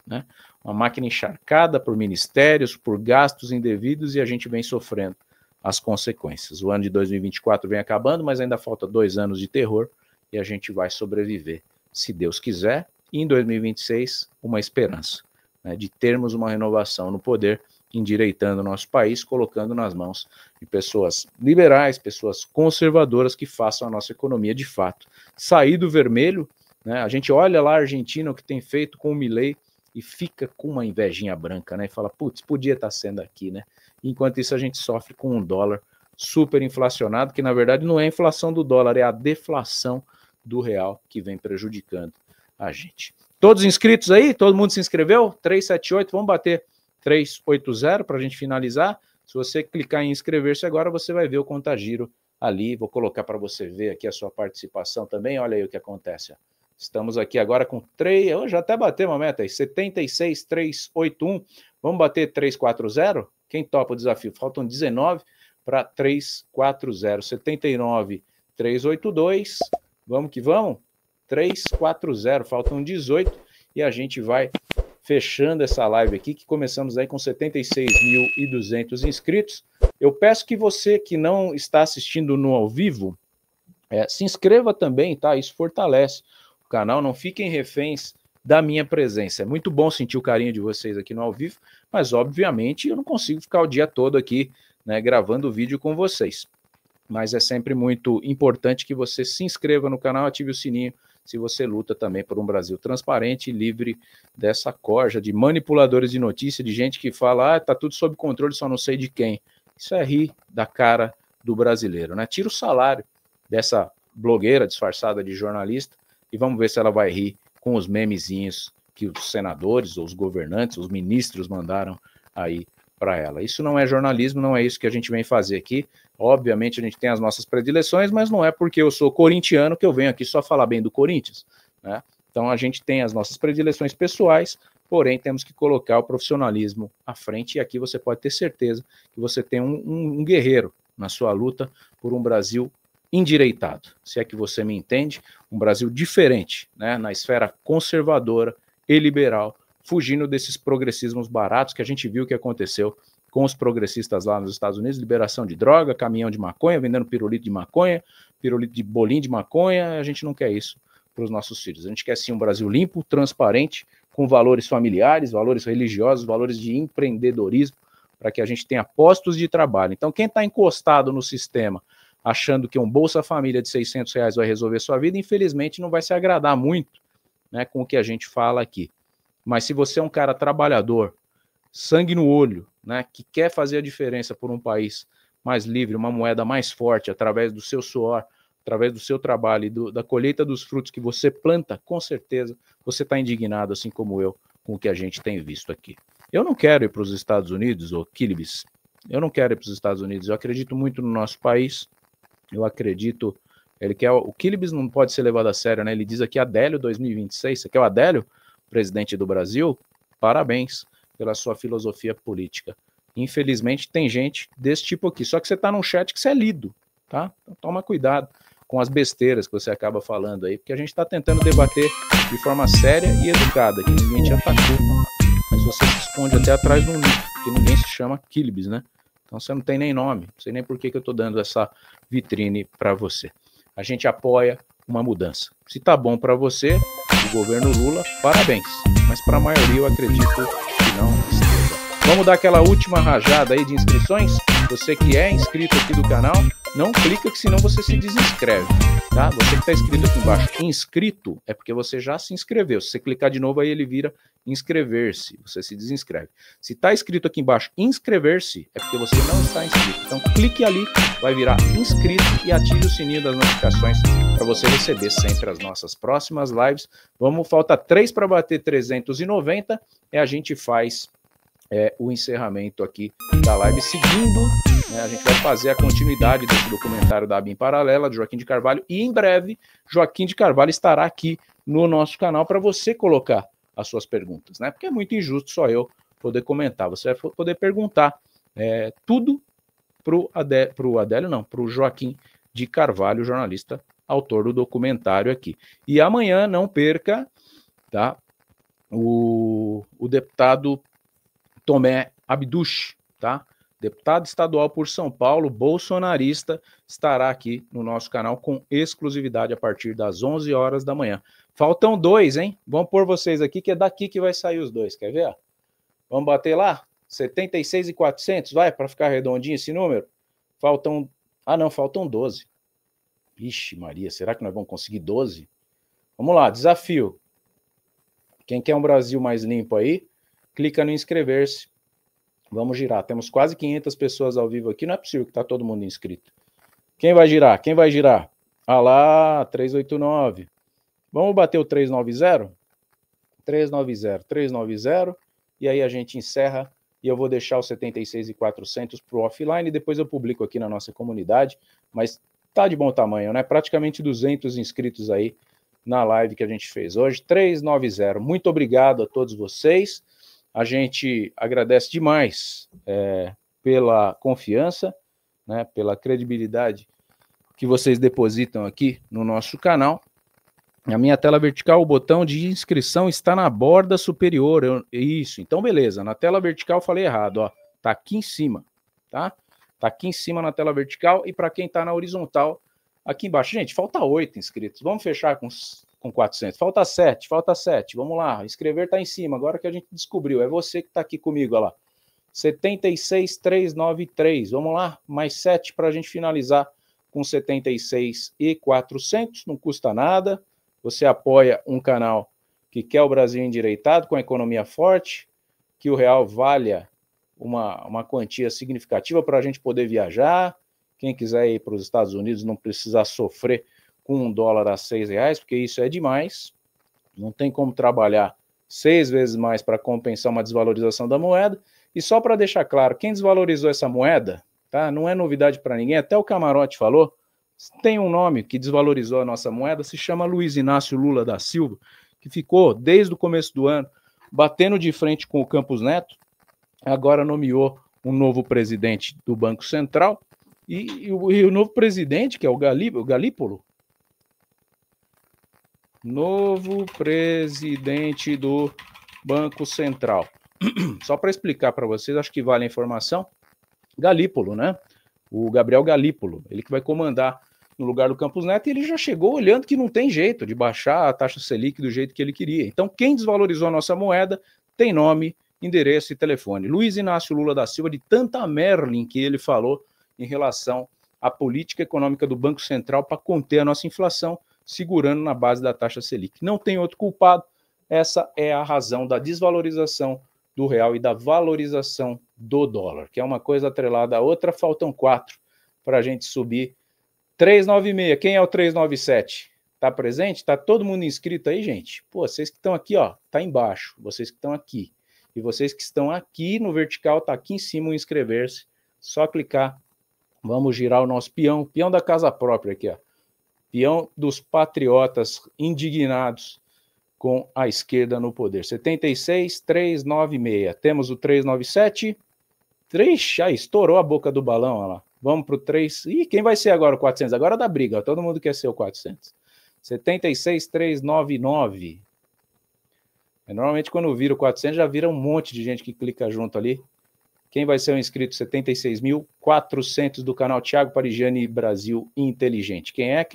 Speaker 1: né? uma máquina encharcada por ministérios, por gastos indevidos, e a gente vem sofrendo as consequências. O ano de 2024 vem acabando, mas ainda falta 2 anos de terror, e a gente vai sobreviver, se Deus quiser, e em 2026, uma esperança, né, de termos uma renovação no poder, endireitando o nosso país, colocando nas mãos de pessoas liberais, pessoas conservadoras que façam a nossa economia de fato sair do vermelho, né? A gente olha lá a Argentina, o que tem feito com o Milei, e fica com uma invejinha branca, né? E fala, putz, podia estar sendo aqui, né? Enquanto isso a gente sofre com um dólar super inflacionado, que na verdade não é a inflação do dólar, é a deflação do real que vem prejudicando a gente. Todos inscritos aí? Todo mundo se inscreveu? 378, vamos bater 380 para a gente finalizar. Se você clicar em inscrever-se agora, você vai ver o contagiro ali. Vou colocar para você ver aqui a sua participação também. Olha aí o que acontece. Ó. Estamos aqui agora com 3... Eu já até bateu uma meta aí. 76,381. Vamos bater 340? Quem topa o desafio? Faltam 19 para 340. 79,382. Vamos que vamos. 340. Faltam 18 e a gente vai fechando essa live aqui, que começamos aí com 76.200 inscritos. Eu peço que você que não está assistindo no ao vivo, se inscreva também, tá? Isso fortalece o canal, não fiquem reféns da minha presença. É muito bom sentir o carinho de vocês aqui no ao vivo, mas obviamente eu não consigo ficar o dia todo aqui, né, gravando vídeo com vocês. Mas é sempre muito importante que você se inscreva no canal, ative o sininho, se você luta também por um Brasil transparente e livre dessa corja de manipuladores de notícia, de gente que fala, tá tudo sob controle, só não sei de quem. Isso é rir da cara do brasileiro, né? Tira o salário dessa blogueira disfarçada de jornalista e vamos ver se ela vai rir com os memezinhos que os senadores, ou os governantes, os ministros mandaram aí para ela. Isso não é jornalismo, não é isso que a gente vem fazer aqui. Obviamente a gente tem as nossas predileções, mas não é porque eu sou corintiano que eu venho aqui só falar bem do Corinthians, né? Então a gente tem as nossas predileções pessoais, porém temos que colocar o profissionalismo à frente, e aqui você pode ter certeza que você tem um guerreiro na sua luta por um Brasil endireitado, se é que você me entende, um Brasil diferente, né, na esfera conservadora e liberal, fugindo desses progressismos baratos que a gente viu que aconteceu com os progressistas lá nos Estados Unidos, liberação de droga, caminhão de maconha, vendendo pirulito de maconha, pirulito de bolinho de maconha. A gente não quer isso para os nossos filhos. A gente quer sim um Brasil limpo, transparente, com valores familiares, valores religiosos, valores de empreendedorismo, para que a gente tenha postos de trabalho. Então, quem está encostado no sistema, achando que um Bolsa Família de R$600 vai resolver sua vida, infelizmente não vai se agradar muito, né, com o que a gente fala aqui. Mas se você é um cara trabalhador, sangue no olho, né, que quer fazer a diferença por um país mais livre, uma moeda mais forte, através do seu suor, através do seu trabalho e da colheita dos frutos que você planta, com certeza você está indignado, assim como eu, com o que a gente tem visto aqui. Eu não quero ir para os Estados Unidos, ô Quilibis, eu não quero ir para os Estados Unidos, eu acredito muito no nosso país, eu acredito, o Quilibis não pode ser levado a sério, né? Ele diz aqui Adélio 2026, você quer o Adélio, presidente do Brasil? Parabéns pela sua filosofia política. Infelizmente tem gente desse tipo aqui, só que você está num chat que você é lido, tá? Então toma cuidado com as besteiras que você acaba falando aí, porque a gente está tentando debater de forma séria e educada, que ninguém te atacou, mas você se esconde até atrás de um nick, porque ninguém se chama Quilibis, né? Então você não tem nem nome, não sei nem por que eu estou dando essa vitrine para você. A gente apoia uma mudança. Se tá bom para você, o governo Lula, parabéns. Mas para a maioria eu acredito que não esteja. Vamos dar aquela última rajada aí de inscrições? Você que é inscrito aqui do canal, não clica que senão você se desinscreve, tá? Você que está inscrito aqui embaixo, inscrito, é porque você já se inscreveu. Se você clicar de novo aí ele vira inscrever-se, você se desinscreve. Se está escrito aqui embaixo inscrever-se, é porque você não está inscrito. Então clique ali, vai virar inscrito e ative o sininho das notificações para você receber sempre as nossas próximas lives. Falta 3 para bater 390 e a gente faz o encerramento aqui da live seguindo, né, a gente vai fazer a continuidade desse documentário da ABIN Paralela, de Joaquim de Carvalho, e em breve Joaquim de Carvalho estará aqui no nosso canal para você colocar as suas perguntas, né? Porque é muito injusto só eu poder comentar, você vai poder perguntar tudo para o Joaquim de Carvalho, jornalista, autor do documentário aqui. E amanhã, não perca, tá? o deputado Tomé Abduch, tá? Deputado estadual por São Paulo, bolsonarista, estará aqui no nosso canal com exclusividade a partir das 11 horas da manhã. Faltam 2, hein? Vamos pôr vocês aqui, que é daqui que vai sair os 2, quer ver? Vamos bater lá? 76.400, vai, para ficar redondinho esse número? Faltam... Ah, não, faltam 12. Ixi, Maria, será que nós vamos conseguir 12? Vamos lá, desafio. Quem quer um Brasil mais limpo aí, clica no inscrever-se. Vamos girar. Temos quase 500 pessoas ao vivo aqui. Não é possível que está todo mundo inscrito. Quem vai girar? Quem vai girar? Ah lá, 389. Vamos bater o 390? 390, 390. E aí a gente encerra. E eu vou deixar os 76.400 para o offline. Depois eu publico aqui na nossa comunidade. Mas tá de bom tamanho, né? Praticamente 200 inscritos aí na live que a gente fez hoje. 390. Muito obrigado a todos vocês. A gente agradece demais pela confiança, né, pela credibilidade que vocês depositam aqui no nosso canal. Na minha tela vertical, o botão de inscrição está na borda superior. Isso, então beleza. Na tela vertical eu falei errado, ó. Tá aqui em cima, tá? Tá aqui em cima na tela vertical e para quem tá na horizontal, aqui embaixo. Gente, falta 8 inscritos. Vamos fechar com 400. Falta 7, falta 7. Vamos lá, inscrever tá em cima. Agora que a gente descobriu, é você que tá aqui comigo, olha lá. 76.393. Vamos lá, mais 7 para a gente finalizar com 76.400. Não custa nada. Você apoia um canal que quer o Brasil endireitado, com a economia forte, que o real valha uma quantia significativa para a gente poder viajar. Quem quiser ir para os Estados Unidos não precisar sofrer com $1 a R$6, porque isso é demais. Não tem como trabalhar 6 vezes mais para compensar uma desvalorização da moeda. E só para deixar claro, quem desvalorizou essa moeda, tá? Não é novidade para ninguém, até o Camarote falou, tem um nome que desvalorizou a nossa moeda, se chama Luiz Inácio Lula da Silva, que ficou desde o começo do ano batendo de frente com o Campos Neto, agora nomeou um novo presidente do Banco Central, e o novo presidente, que é o Galípolo, novo presidente do Banco Central. Só para explicar para vocês, acho que vale a informação, Galípolo, né? O Gabriel Galípolo, ele que vai comandar no lugar do Campos Neto, e ele já chegou olhando que não tem jeito de baixar a taxa Selic do jeito que ele queria. Então, quem desvalorizou a nossa moeda tem nome, endereço e telefone. Luiz Inácio Lula da Silva, de tanta Merlin que ele falou em relação à política econômica do Banco Central para conter a nossa inflação, segurando na base da taxa Selic. Não tem outro culpado, essa é a razão da desvalorização do real e da valorização do dólar, que é uma coisa atrelada à outra. Faltam 4 para a gente subir. 396, quem é o 397? Tá presente? Tá todo mundo inscrito aí, gente? Pô, vocês que estão aqui, ó, tá embaixo, vocês que estão aqui. E vocês que estão aqui no vertical, tá aqui em cima o inscrever-se. Só clicar. Vamos girar o nosso peão da casa própria aqui, ó. Peão dos patriotas indignados com a esquerda no poder. 76.396. Temos o 397. 3, estourou a boca do balão, olha lá. Vamos para o 3. Ih, quem vai ser agora o 400? Agora dá briga, ó. Todo mundo quer ser o 400. 76.399. Normalmente quando vira o 400 já vira um monte de gente que clica junto ali. Quem vai ser o inscrito? 76.400 do canal Thiago Parigiani Brasil Inteligente. Quem é?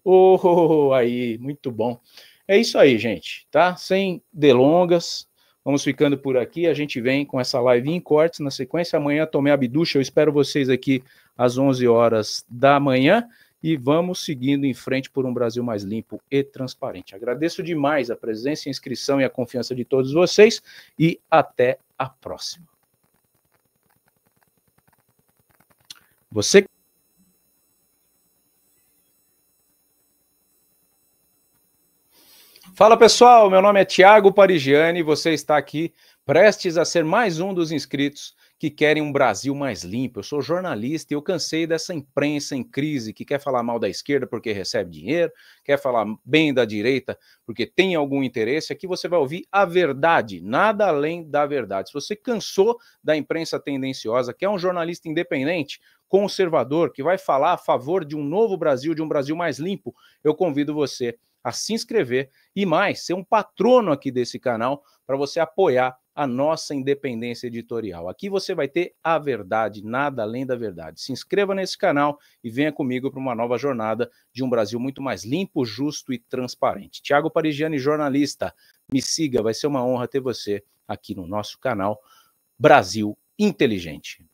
Speaker 1: Oh, aí, muito bom. É isso aí, gente, tá? Sem delongas, vamos ficando por aqui. A gente vem com essa live em cortes na sequência. Amanhã Tomé Abduch, eu espero vocês aqui às 11 horas da manhã e vamos seguindo em frente por um Brasil mais limpo e transparente. Agradeço demais a presença, a inscrição e a confiança de todos vocês e até a próxima. Você Fala pessoal, meu nome é Thiago Parigiani e você está aqui prestes a ser mais um dos inscritos que querem um Brasil mais limpo. Eu sou jornalista e eu cansei dessa imprensa em crise que quer falar mal da esquerda porque recebe dinheiro, quer falar bem da direita porque tem algum interesse. Aqui você vai ouvir a verdade, nada além da verdade. Se você cansou da imprensa tendenciosa, quer um jornalista independente, conservador, que vai falar a favor de um novo Brasil, de um Brasil mais limpo, eu convido você a se inscrever e mais, ser um patrono aqui desse canal para você apoiar a nossa independência editorial. Aqui você vai ter a verdade, nada além da verdade. Se inscreva nesse canal e venha comigo para uma nova jornada de um Brasil muito mais limpo, justo e transparente. Thiago Parigiani, jornalista, me siga, vai ser uma honra ter você aqui no nosso canal Brasil Inteligente.